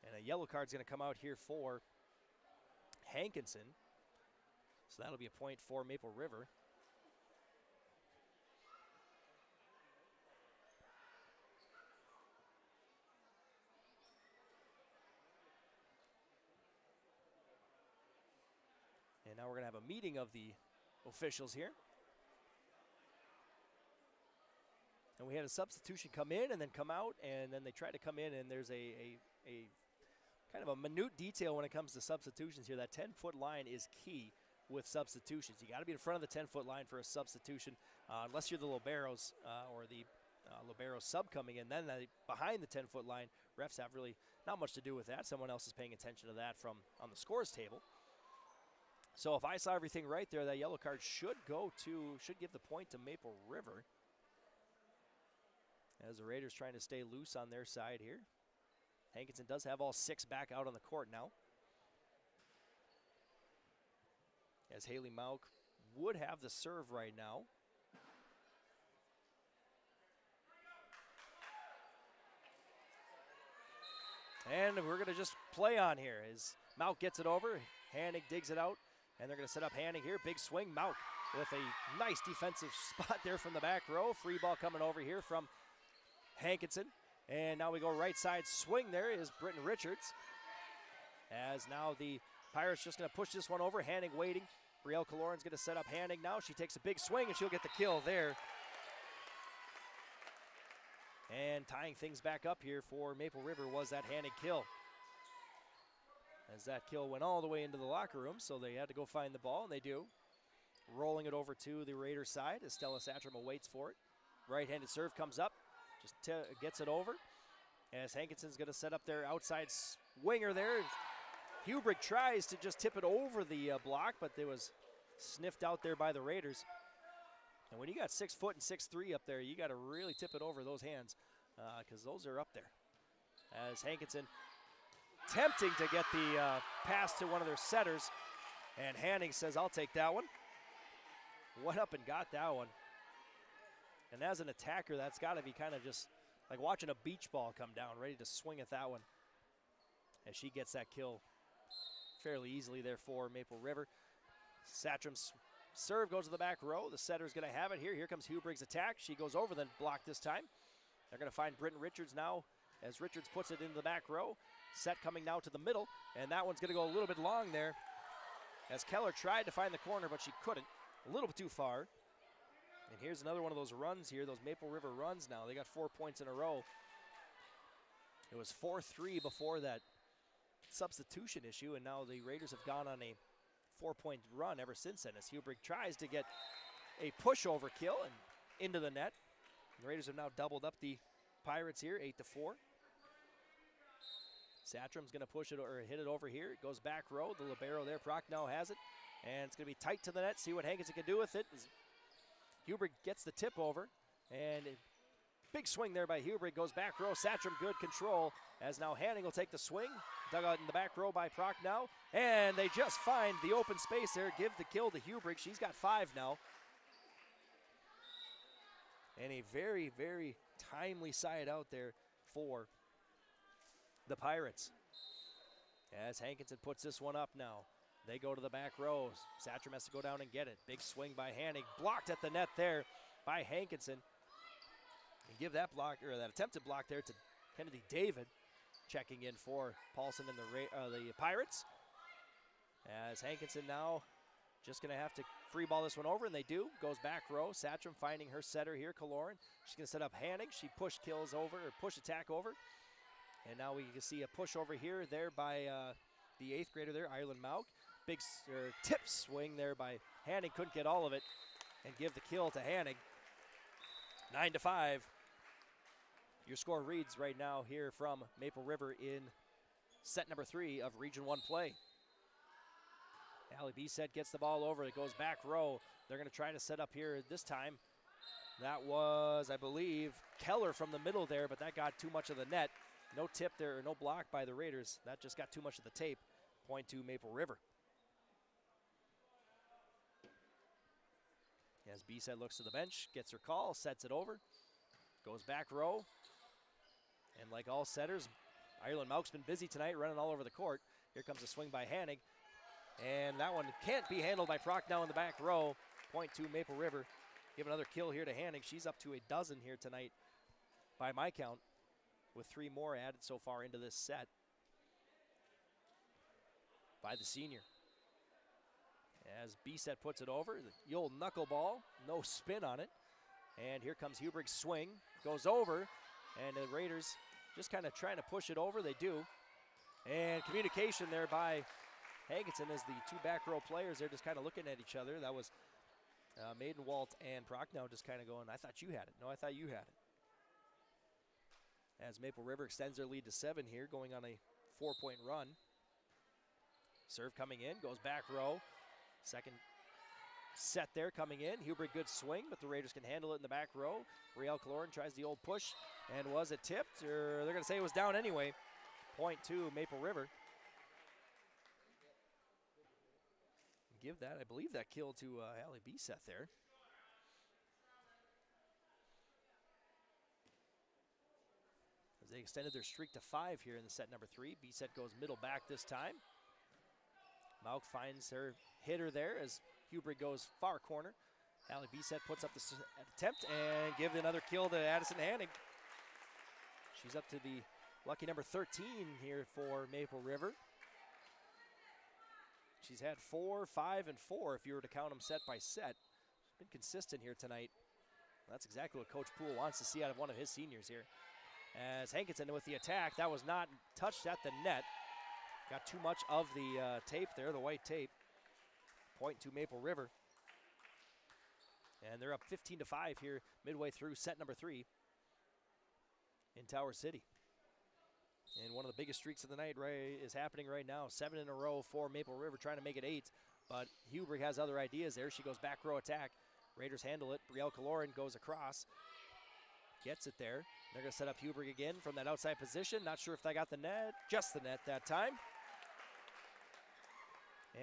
And a yellow card's going to come out here for Hankinson. So that'll be a point for Maple River. we're going to have a meeting of the officials here. And we had a substitution come in and then come out, and then they try to come in, and there's a kind of a minute detail when it comes to substitutions here. That 10-foot line is key with substitutions. You got to be in front of the 10-foot line for a substitution, unless you're the liberos or the libero sub coming in. Then behind the 10-foot line, refs have really not much to do with that. Someone else is paying attention to that from on the scores table. So if I saw everything right there, that yellow card should give the point to Maple River. As the Raiders trying to stay loose on their side here. Hankinson does have all 6 back out on the court now. As Haley Mauk would have the serve right now. And we're going to just play on here as Mauk gets it over. Hannig digs it out, and they're going to set up Hannig here. Big swing. Mauk with a nice defensive spot there from the back row. Free ball coming over here from Hankinson. And now we go right side swing. There is Britton Richards. As now the Pirates just going to push this one over. Hannig waiting. Brielle Kaloran's going to set up Hannig now. She takes a big swing, and she'll get the kill there. And tying things back up here for Maple River was that Hannig kill. As that kill went all the way into the locker room, so they had to go find the ball, and they do. Rolling it over to the Raiders side as Stella Satram awaits for it. Right-handed serve comes up, just gets it over. As Hankinson's going to set up their outside winger there. Hubrick tries to just tip it over the block, but it was sniffed out there by the Raiders. And when you got 6 foot and 6'3" up there, you got to really tip it over those hands because those are up there. As Hankinson attempting to get the pass to one of their setters, and Hannig says, "I'll take that one." Went up and got that one. And as an attacker, that's got to be kind of just like watching a beach ball come down, ready to swing at that one. As she gets that kill fairly easily there for Maple River. Satram's serve goes to the back row. The setter's going to have it here. Here comes Hubrig's attack. She goes over, then blocked this time. They're going to find Britton Richards now as Richards puts it into the back row. Set coming now to the middle, and that one's going to go a little bit long there. As Keller tried to find the corner, but she couldn't. A little bit too far. And here's another one of those runs here, those Maple River runs now. They got 4 points in a row. It was 4-3 before that substitution issue, and now the Raiders have gone on a 4-point run ever since then as Hubrig tries to get a pushover kill and into the net. The Raiders have now doubled up the Pirates here, 8-4. Satram's going to push it or hit it over here. It goes back row. The libero there, Prochnow has it. And it's going to be tight to the net. See what Hankinson can do with it. Hubrig gets the tip over. And big swing there by Hubrig. Goes back row. Satram, good control. As now Hanning will take the swing. Dug out in the back row by Prochnow. And they just find the open space there. Give the kill to Hubrig. She's got 5 now. And a very, very timely side out there for the Pirates. As Hankinson puts this one up now. They go to the back row. Satram has to go down and get it. Big swing by Hanning. Blocked at the net there by Hankinson. And give that block, or that attempted block there to Kennedy David. Checking in for Paulson and the Pirates. As Hankinson now just going to have to free ball this one over, and they do. Goes back row. Satram finding her setter here, Kaloran. She's going to set up Hanning. She push kills over, or push attack over. And now we can see a push over here there by the 8th grader there, Ireland Mauk. Big tip swing there by Hanning. Couldn't get all of it and give the kill to Hanning. 9-5. Your score reads right now here from Maple River in set number 3 of Region 1 play. Allie Bisset gets the ball over. It goes back row. They're going to try to set up here this time. That was, I believe, Keller from the middle there, but that got too much of the net. No tip there, no block by the Raiders. That just got too much of the tape. Point to Maple River. As Bisset looks to the bench, gets her call, sets it over. Goes back row. And like all setters, Ireland Mauk's been busy tonight, running all over the court. Here comes a swing by Hannig. And that one can't be handled by Prochnow in the back row. Point to Maple River. Give another kill here to Hannig. She's up to a dozen here tonight by my count, with 3 more added so far into this set by the senior. As B-set puts it over, the old knuckleball, no spin on it. And here comes Hubrig's swing, goes over, and the Raiders just kind of trying to push it over. They do. And communication there by Hankinson as the two back row players, they're just kind of looking at each other. That was Maidenwalt and Prochnow just kind of going, I thought you had it. No, I thought you had it. As Maple River extends their lead to 7 here, going on a 4-point run. Serve coming in, goes back row. Second set there coming in. Hubrig, good swing, but the Raiders can handle it in the back row. Brielle Kaloran tries the old push, and was it tipped? Or they're going to say it was down anyway. Point to Maple River. Give that, I believe that kill to Hallie Biseth there. As they extended their streak to 5 here in the set number 3. Biseth goes middle back this time. Mauk finds her hitter there as Hubrig goes far corner. Hallie Biseth puts up the attempt and gives another kill to Addison Hanning. She's up to the lucky number 13 here for Maple River. She's had 4, 5, and 4 if you were to count them set by set. She's been consistent here tonight. That's exactly what Coach Poole wants to see out of one of his seniors here. As Hankinson with the attack, that was not touched at the net. Got too much of the tape there, the white tape. Point to Maple River. And they're up 15-5 here midway through set number 3 in Tower City. And one of the biggest streaks of the night is happening right now. 7 in a row for Maple River, trying to make it 8. But Hubrig has other ideas there. She goes back row attack. Raiders handle it. Brielle Kaloran goes across. Gets it there. They're going to set up Hubrig again from that outside position. Not sure if they got the net. Just the net that time.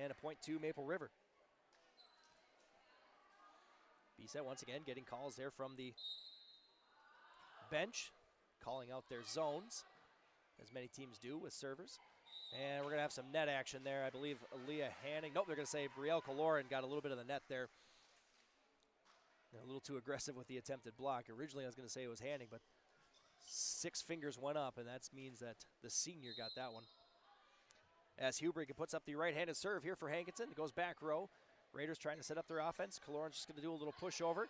And a point to Maple River. Biseth once again getting calls there from the bench. Calling out their zones, as many teams do with servers. And we're going to have some net action there. I believe Aaliyah Hanning. Nope, they're going to say Brielle Kaloran got a little bit of the net there. A little too aggressive with the attempted block. Originally, I was going to say it was Hanning, but 6 fingers went up, and that means that the senior got that one. As Hubrig puts up the right-handed serve here for Hankinson. It goes back row. Raiders trying to set up their offense. Kaloran's just going to do a little push over.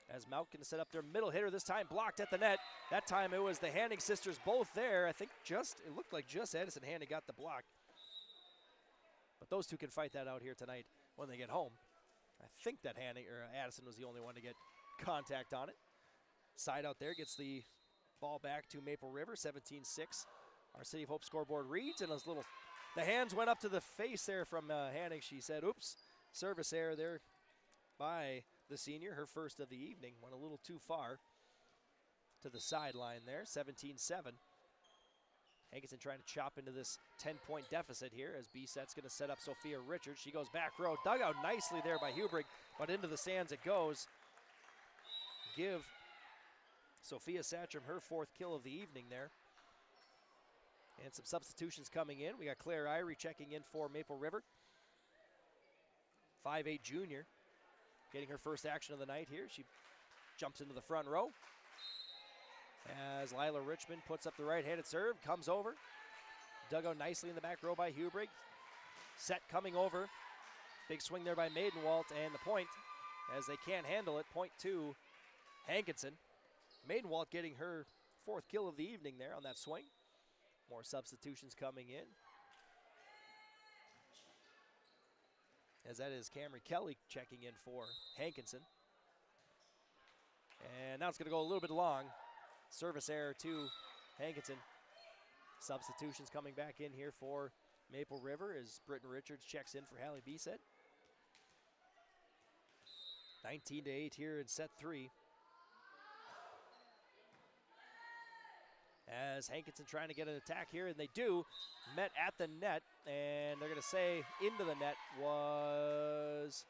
As Mauk going to set up their middle hitter this time, blocked at the net. That time it was the Hanning sisters both there. I think it looked like just Addison Hanning got the block. But those two can fight that out here tonight when they get home. I think that Addison was the only one to get contact on it. Side out there gets the ball back to Maple River, 17-6. Our City of Hope scoreboard reads, and the hands went up to the face there from Hanning. She said, oops, service error there by the senior, her first of the evening. Went a little too far to the sideline there, 17-7. Hankinson trying to chop into this 10-point deficit here as Biseth's going to set up Sophia Richards. She goes back row, dug out nicely there by Hubrig, but into the stands it goes. Give Sophia Satcham her 4th kill of the evening there. And some substitutions coming in. We got Claire Irie checking in for Maple River. 5'8" junior. Getting her first action of the night here. She jumps into the front row. As Lila Richmond puts up the right-handed serve, comes over. Dug out nicely in the back row by Hubrig. Set coming over. Big swing there by Maidenwalt, and the point, as they can't handle it, point to Hankinson. Maidenwalt getting her 4th kill of the evening there on that swing. More substitutions coming in. As that is Camry Kelly checking in for Hankinson. And now it's going to go a little bit long. Service error to Hankinson. Substitutions coming back in here for Maple River as Britton Richards checks in for Hallie Biseth. 19-8 here in set 3. As Hankinson trying to get an attack here, and they do. Met at the net, and they're going to say into the net was,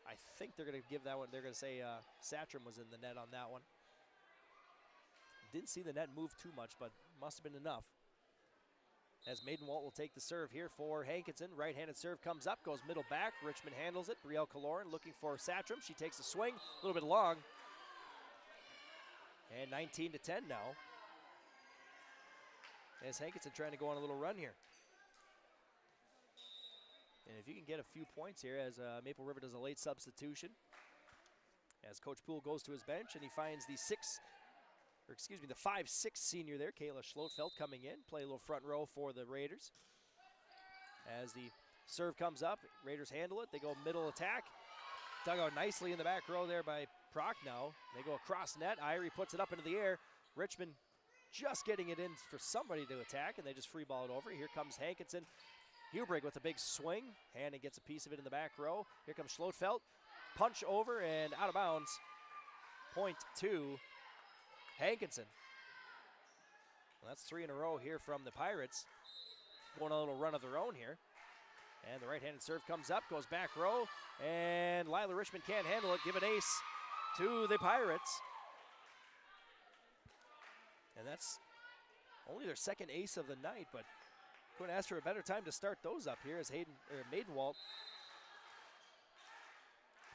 I think they're going to give that one, they're going to say Satcham was in the net on that one. Didn't see the net move too much, but must have been enough. As Maidenwalt will take the serve here for Hankinson. Right-handed serve comes up, goes middle back. Richmond handles it. Brielle Kaloran looking for Satcham. She takes a swing, a little bit long. And 19-10 now. As Hankinson trying to go on a little run here. And if you can get a few points here as Maple River does a late substitution, as Coach Poole goes to his bench and he finds the 5'6" senior there, Kayla Schlotfeld, coming in, play a little front row for the Raiders. As the serve comes up, Raiders handle it. They go middle attack. Dug out nicely in the back row there by Prochnow. They go across net. Irie puts it up into the air. Richmond just getting it in for somebody to attack, and they just free ball it over. Here comes Hankinson. Hubrig with a big swing. Hannon gets a piece of it in the back row. Here comes Schlotfeld. Punch over and out of bounds. Point to Hankinson. Well, that's 3 in a row here from the Pirates. Going on a little run of their own here. And the right-handed serve comes up, goes back row, and Lila Richmond can't handle it. Give an ace to the Pirates. And that's only their second ace of the night, but couldn't ask for a better time to start those up here as Maidenwald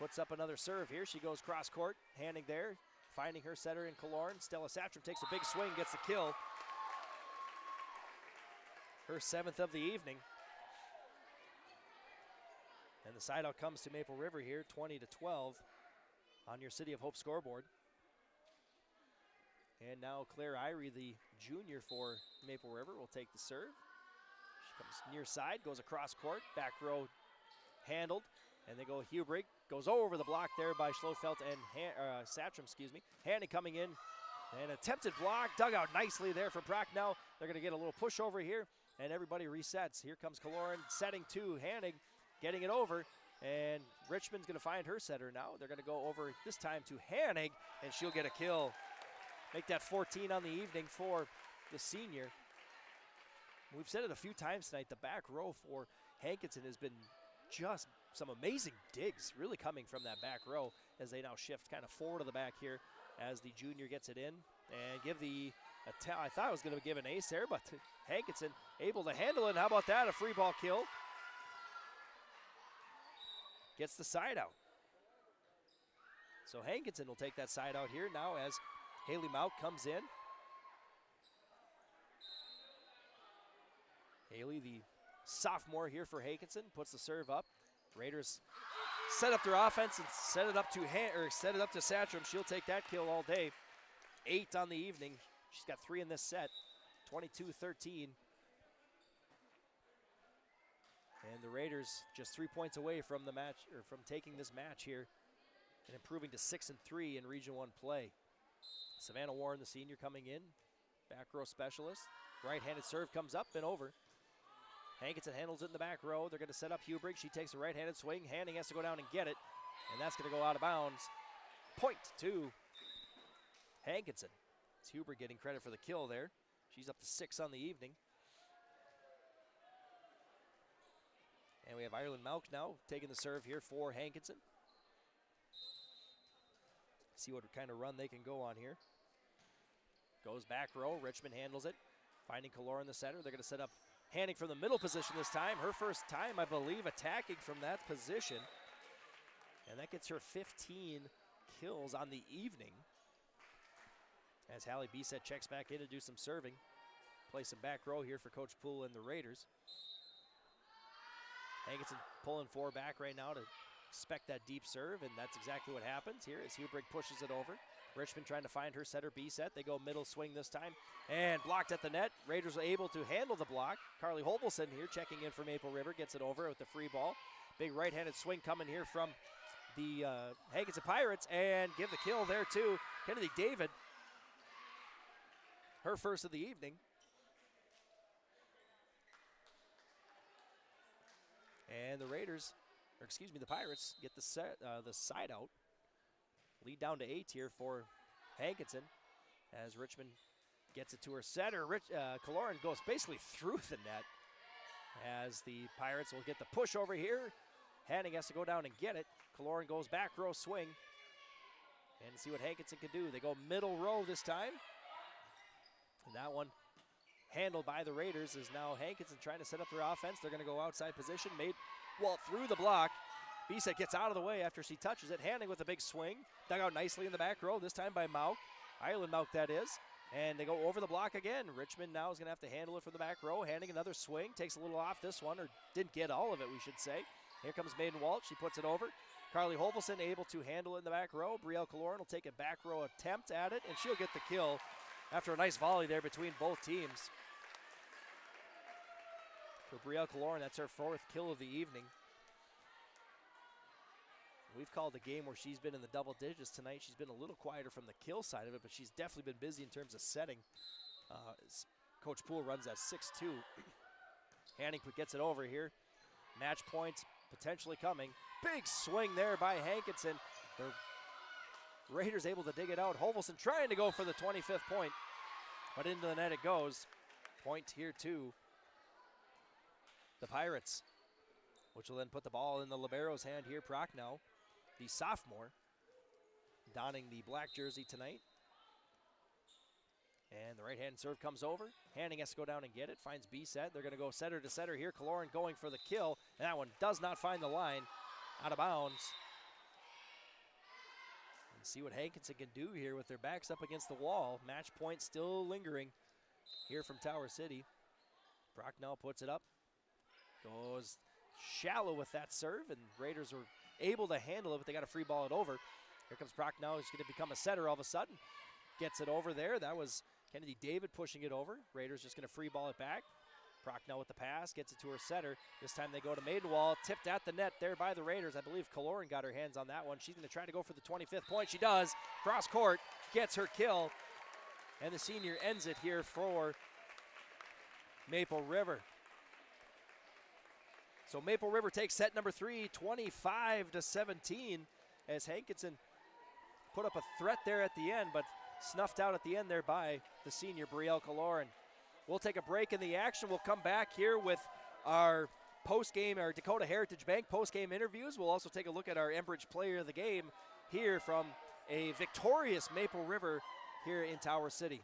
puts up another serve here. She goes cross court, handing there, finding her setter in Killorn. Stella Satcham takes a big swing, gets the kill. Her 7th of the evening. And the side out comes to Maple River here, 20-12 on your City of Hope scoreboard. And now Claire Irie, the junior for Maple River, will take the serve. She comes near side, goes across court, back row handled, and they go Hubrig, goes over the block there by Schlotfeld and Satcham, Hannon coming in, and attempted block, dug out nicely there from Prochnow. They're going to get a little push over here, and everybody resets. Here comes Killorn, setting to Hannig, getting it over, and Richmond's going to find her setter now. They're going to go over this time to Hannig, and she'll get a kill. Make that 14 on the evening for the senior. We've said it a few times tonight, the back row for Hankinson has been just some amazing digs really coming from that back row as they now shift kind of forward of the back here as the junior gets it in and give the I thought I was going to give an ace there, but Hankinson able to handle it. How about that? A free ball kill. Gets the side out. So Hankinson will take that side out here now as Haley Mauk comes in. Haley, the sophomore here for Hankinson, puts the serve up. Raiders set up their offense and set it up to Satcham. She'll take that kill all day. 8 on the evening. She's got 3 in this set. 22-13. And the Raiders just 3 points away from the match, or from taking this match here and improving to 6-3 in Region 1 play. Savannah Warren, the senior, coming in. Back row specialist. Right-handed serve comes up and over. Hankinson handles it in the back row. They're going to set up Hubrig. She takes a right-handed swing. Hanning has to go down and get it, and that's going to go out of bounds. Point to Hankinson. It's Hubrig getting credit for the kill there. She's up to 6 on the evening. And we have Ireland Mauk now taking the serve here for Hankinson. See what kind of run they can go on here. Goes back row. Richmond handles it. Finding Killorn in the center. They're going to set up Hanning from the middle position this time. Her first time, I believe, attacking from that position. And that gets her 15 kills on the evening. As Hallie Bisset checks back in to do some serving. Play some back row here for Coach Poole and the Raiders. Hankinson pulling 4 back right now to expect that deep serve, and that's exactly what happens here as Hubrig pushes it over. Richmond trying to find her setter, Bisset. They go middle swing this time, and blocked at the net. Raiders are able to handle the block. Carly Holbelson here checking in for Maple River, gets it over with the free ball. Big right-handed swing coming here from the Hankinson Pirates, and give the kill there too. Kennedy David, her first of the evening. And the the Pirates get the side out. Lead down to 8 here for Hankinson as Richmond gets it to her setter. Killorn goes basically through the net as the Pirates will get the push over here. Hanning has to go down and get it. Killorn goes back row swing. And see what Hankinson can do. They go middle row this time. And that one handled by the Raiders is now Hankinson trying to set up their offense. They're going to go outside position. Walt through the block. Bisset gets out of the way after she touches it. Hanning with a big swing. Dug out nicely in the back row, this time by Mauk. Ireland Mauk, that is. And they go over the block again. Richmond now is going to have to handle it from the back row, handing another swing. Takes a little off this one, or didn't get all of it, we should say. Here comes Maiden Walsh. She puts it over. Carly Holvelson able to handle it in the back row. Brielle Kaloran will take a back row attempt at it, and she'll get the kill after a nice volley there between both teams. For Brielle Kaloran, that's her 4th kill of the evening. We've called a game where she's been in the double digits tonight. She's been a little quieter from the kill side of it, but she's definitely been busy in terms of setting. Coach Poole runs at 6'2". Hanning gets it over here. Match point potentially coming. Big swing there by Hankinson. The Raiders able to dig it out. Holvelson trying to go for the 25th point, but into the net it goes. Point here to the Pirates, which will then put the ball in the libero's hand here. Prochnow, the sophomore, donning the black jersey tonight. And the right-hand serve comes over. Hanning has to go down and get it. Finds B-set. They're going to go setter to setter here. Kaloran going for the kill. And that one does not find the line. Out of bounds. And see what Hankinson can do here with their backs up against the wall. Match point still lingering here from Tower City. Prochnow puts it up. Goes shallow with that serve, and Raiders are able to handle it, but they got to free ball it over. Here comes Prochnow. He's going to become a setter all of a sudden. Gets it over there. That was Kennedy David pushing it over. Raiders just going to free ball it back. Prochnow with the pass, gets it to her setter. This time they go to Maidenwall, tipped at the net there by the Raiders. I believe Kaloran got her hands on that one. She's going to try to go for the 25th point. She does. Cross court, gets her kill. And the senior ends it here for Maple River. So Maple River takes set number 3, 25-17, as Hankinson put up a threat there at the end, but snuffed out at the end there by the senior Brielle Kaloran. We'll take a break in the action. We'll come back here with our post-game, our Dakota Heritage Bank post-game interviews. We'll also take a look at our Enbridge Player of the Game here from a victorious Maple River here in Tower City.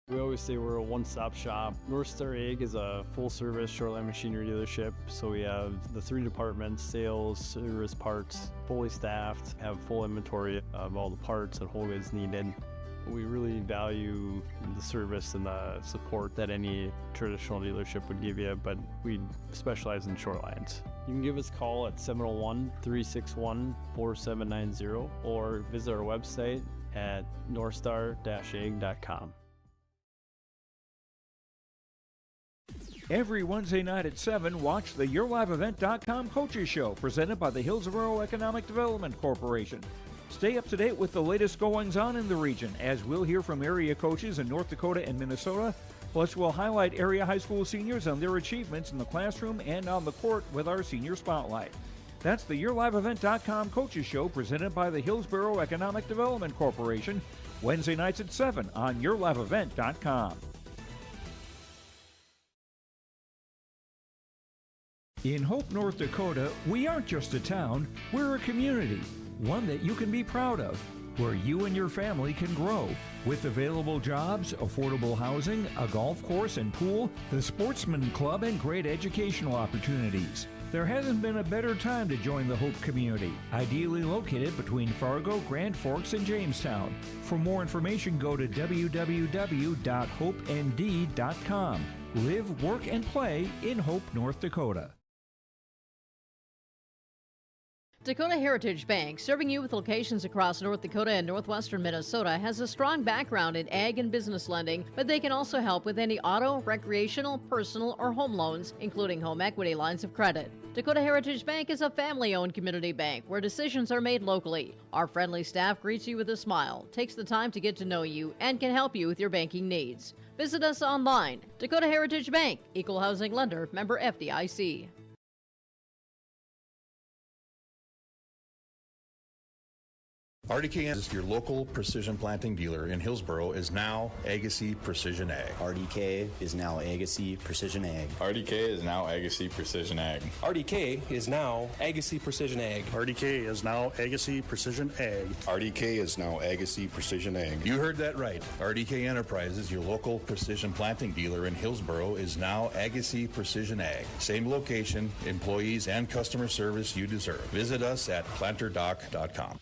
We always say we're a one-stop shop. North Star Egg is a full-service shoreline machinery dealership, so we have the 3 departments: sales, service, parts, fully staffed, have full inventory of all the parts and whole goods needed. We really value the service and the support that any traditional dealership would give you, but we specialize in shorelines. You can give us a call at 701-361-4790 or visit our website at northstar-egg.com. Every Wednesday night at 7, watch the YourLiveEvent.com Coaches Show, presented by the Hillsborough Economic Development Corporation. Stay up to date with the latest goings-on in the region, as we'll hear from area coaches in North Dakota and Minnesota. Plus, we'll highlight area high school seniors and their achievements in the classroom and on the court with our Senior Spotlight. That's the YourLiveEvent.com Coaches Show, presented by the Hillsborough Economic Development Corporation, Wednesday nights at 7 on YourLiveEvent.com. In Hope, North Dakota, we aren't just a town, we're a community, one that you can be proud of, where you and your family can grow. With available jobs, affordable housing, a golf course and pool, the Sportsman Club, and great educational opportunities. There hasn't been a better time to join the Hope community, ideally located between Fargo, Grand Forks, and Jamestown. For more information, go to www.hopend.com. Live, work, and play in Hope, North Dakota. Dakota Heritage Bank, serving you with locations across North Dakota and northwestern Minnesota, has a strong background in ag and business lending, but they can also help with any auto, recreational, personal, or home loans, including home equity lines of credit. Dakota Heritage Bank is a family-owned community bank where decisions are made locally. Our friendly staff greets you with a smile, takes the time to get to know you, and can help you with your banking needs. Visit us online. Dakota Heritage Bank, Equal Housing Lender, member FDIC. RDKN is your local precision planting dealer in Hillsborough is now Agassiz Precision Ag. RDK is now Agassiz Precision Ag. RDK is now Agassiz Precision Ag. RDK is now Agassiz Precision Ag. RDK is now Agassiz Precision Ag. RDK is now Agassiz Precision Ag. You heard that right. RDK Enterprises, your local precision planting dealer in Hillsborough, is now Agassiz Precision Ag. Same location, employees, and customer service you deserve. Visit us at planterdoc.com.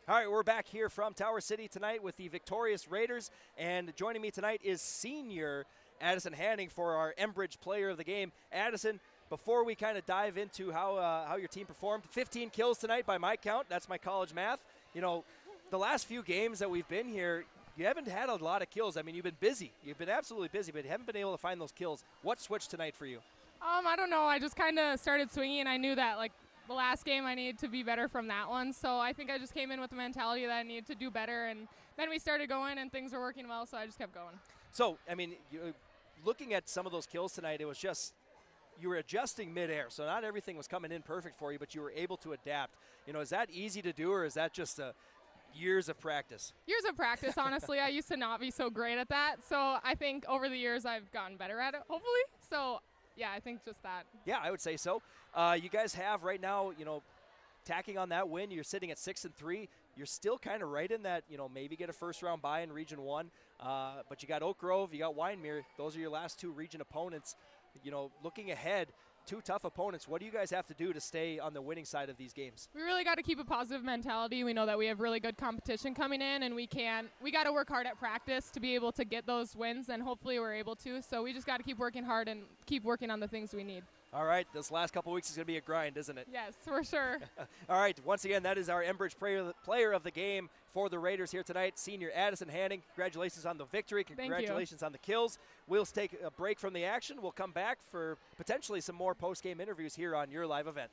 All right, we're back here from Tower City tonight with the victorious Raiders, and joining me tonight is senior Addison Hanning for our Enbridge Player of the Game. Addison, before we kind of dive into how your team performed, 15 kills tonight by my count. That's my college math. You know, the last few games that we've been here, you haven't had a lot of kills. I mean, you've been busy. You've been absolutely busy, but you haven't been able to find those kills. What switched tonight for you? I don't know. I just kind of started swinging, and I knew that, like, the last game I needed to be better from that one. So I think I just came in with the mentality that I needed to do better, and then we started going, and things were working well, so I just kept going. So, I mean, looking at some of those kills tonight, it was just you were adjusting midair, so not everything was coming in perfect for you, but you were able to adapt. You know, is that easy to do, or is that just years of practice? Years of practice, honestly. I used to not be so great at that, so I think over the years I've gotten better at it, hopefully. So, yeah, I think just that. Yeah, I would say so. You guys have right now, you know, tacking on that win, you're sitting at 6-3. You're still kind of right in that, you know, maybe get a first-round bye in Region 1. But you got Oak Grove, you got Wyndmere. Those are your last two region opponents. You know, looking ahead, two tough opponents. What do you guys have to do to stay on the winning side of these games? We really got to keep a positive mentality. We know that we have really good competition coming in, and we got to work hard at practice to be able to get those wins, and hopefully we're able to. So we just got to keep working hard and keep working on the things we need. All right, this last couple weeks is going to be a grind, isn't it? Yes, for sure. All right, once again, that is our Enbridge player of the game for the Raiders here tonight, senior Addison Hanning. Congratulations on the victory. Congratulations on the kills. We'll take a break from the action. We'll come back for potentially some more post-game interviews here on your live event.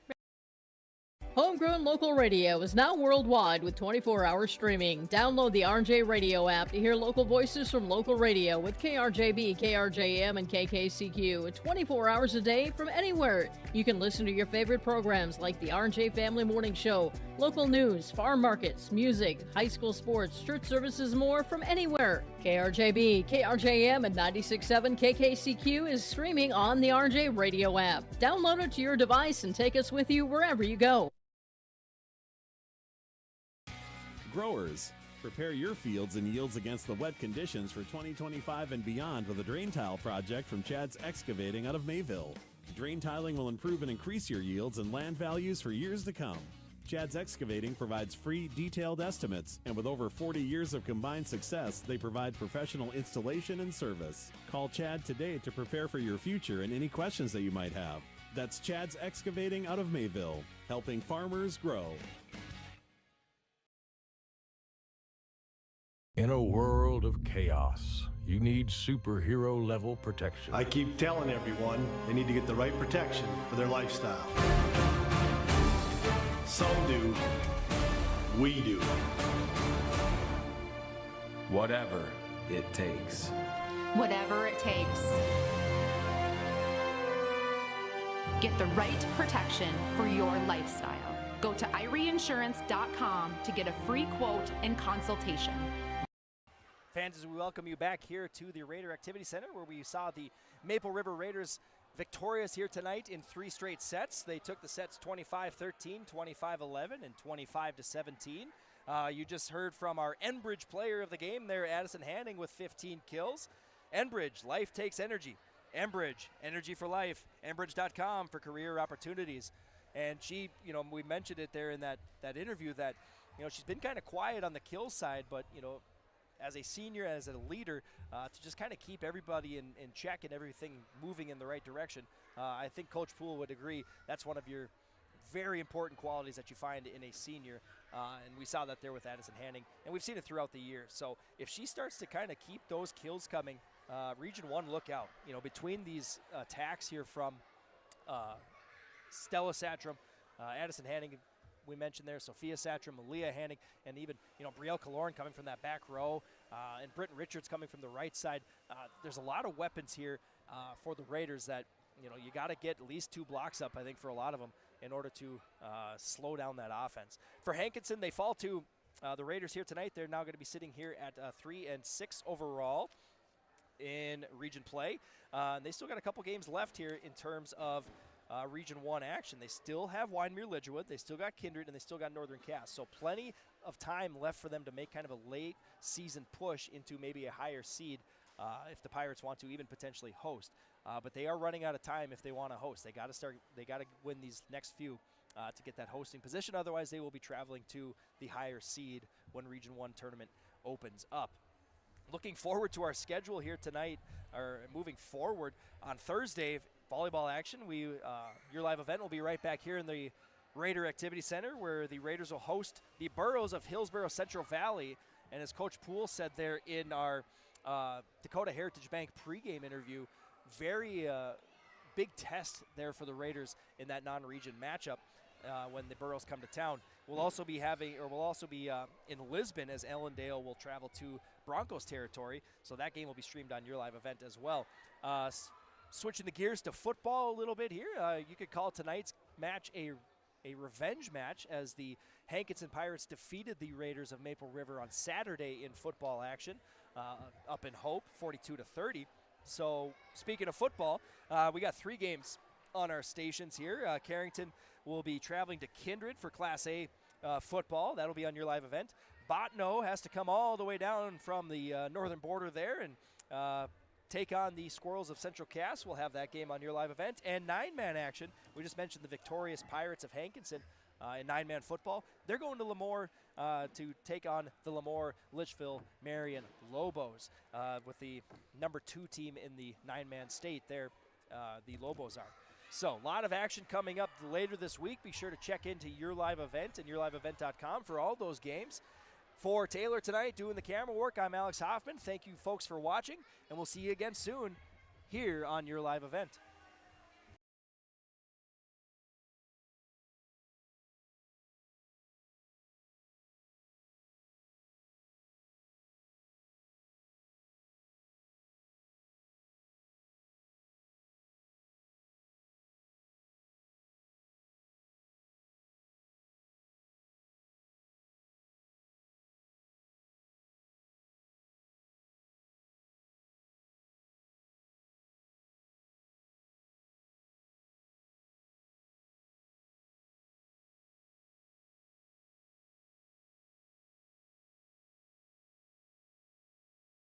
Homegrown local radio is now worldwide with 24-hour streaming. Download the RJ Radio app to hear local voices from local radio with KRJB, KRJM, and KKCQ. 24 hours a day from anywhere. You can listen to your favorite programs like the RJ Family Morning Show, local news, farm markets, music, high school sports, church services, more from anywhere. KRJB, KRJM, and 96.7 KKCQ is streaming on the RJ Radio app. Download it to your device and take us with you wherever you go. Growers, prepare your fields and yields against the wet conditions for 2025 and beyond with a drain tile project from Chad's Excavating out of Mayville. Drain tiling will improve and increase your yields and land values for years to come. Chad's Excavating provides free, detailed estimates, and with over 40 years of combined success, they provide professional installation and service. Call Chad today to prepare for your future and any questions that you might have. That's Chad's Excavating out of Mayville, helping farmers grow. In a world of chaos, you need superhero level protection. I keep telling everyone they need to get the right protection for their lifestyle. Some do. We do. Whatever it takes. Whatever it takes. Get the right protection for your lifestyle. Go to IRIinsurance.com to get a free quote and consultation. Fans, as we welcome you back here to the Raider Activity Center, where we saw the Maple River Raiders victorious here tonight in 3 straight sets. They took the sets 25-13, 25-11, and 25-17. You just heard from our Enbridge player of the game there, Addison Hanning, with 15 kills. Enbridge, life takes energy. Enbridge, energy for life. Enbridge.com for career opportunities. And she, you know, we mentioned it there in that interview that, you know, she's been kind of quiet on the kill side, but, you know, as a senior, as a leader, to just kind of keep everybody in check and everything moving in the right direction. I think Coach Poole would agree that's one of your very important qualities that you find in a senior, and we saw that there with Addison Hanning, and we've seen it throughout the year. So if she starts to kind of keep those kills coming, Region 1, look out. You know, between these attacks here from Stella Satram, Addison Hanning, we mentioned there, Sophia Satram, Malia Hanning, and even, you know, Brielle Kaloran coming from that back row, and Britton Richards coming from the right side. There's a lot of weapons here for the Raiders that, you know, you got to get at least 2 blocks up, I think, for a lot of them in order to slow down that offense. For Hankinson, they fall to the Raiders here tonight. They're now going to be sitting here at 3-6 overall in region play. They still got a couple games left here in terms of Region 1 action. They still have Wyndmere-Lidgewood, they still got Kindred, and they still got Northern Cass. So plenty of time left for them to make kind of a late season push into maybe a higher seed if the Pirates want to even potentially host. But they are running out of time if they want to host. They got to win these next few to get that hosting position. Otherwise, they will be traveling to the higher seed when Region 1 tournament opens up. Looking forward to our schedule here tonight, or moving forward on Thursday, volleyball action. Your live event will be right back here in the Raider Activity Center, where the Raiders will host the Burros of Hillsborough Central Valley. And as Coach Poole said there in our Dakota Heritage Bank pregame interview, very big test there for the Raiders in that non-region matchup when the Burros come to town. We'll also be in Lisbon, as Ellendale will travel to Broncos territory, so that game will be streamed on Your Live Event as well. Switching the gears to football a little bit here, you could call tonight's match a revenge match, as the Hankinson Pirates defeated the Raiders of Maple River on Saturday in football action up in Hope, 42-30. So speaking of football, we got 3 games on our stations here. Carrington will be traveling to Kindred for Class A football. That'll be on Your Live Event. Bottineau has to come all the way down from the northern border there and take on the Squirrels of Central Cass. We'll have that game on Your Live Event. And 9-man action. We just mentioned the victorious Pirates of Hankinson in 9-man football. They're going to Lemoore to take on the Lemoore Litchfield Marion Lobos with the number 2 team in the 9-man state there. The Lobos are. So a lot of action coming up later this week. Be sure to check into Your Live Event and YourLiveEvent.com for all those games. For Taylor tonight doing the camera work, I'm Alex Hoffman. Thank you folks for watching, and we'll see you again soon here on Your Live Event.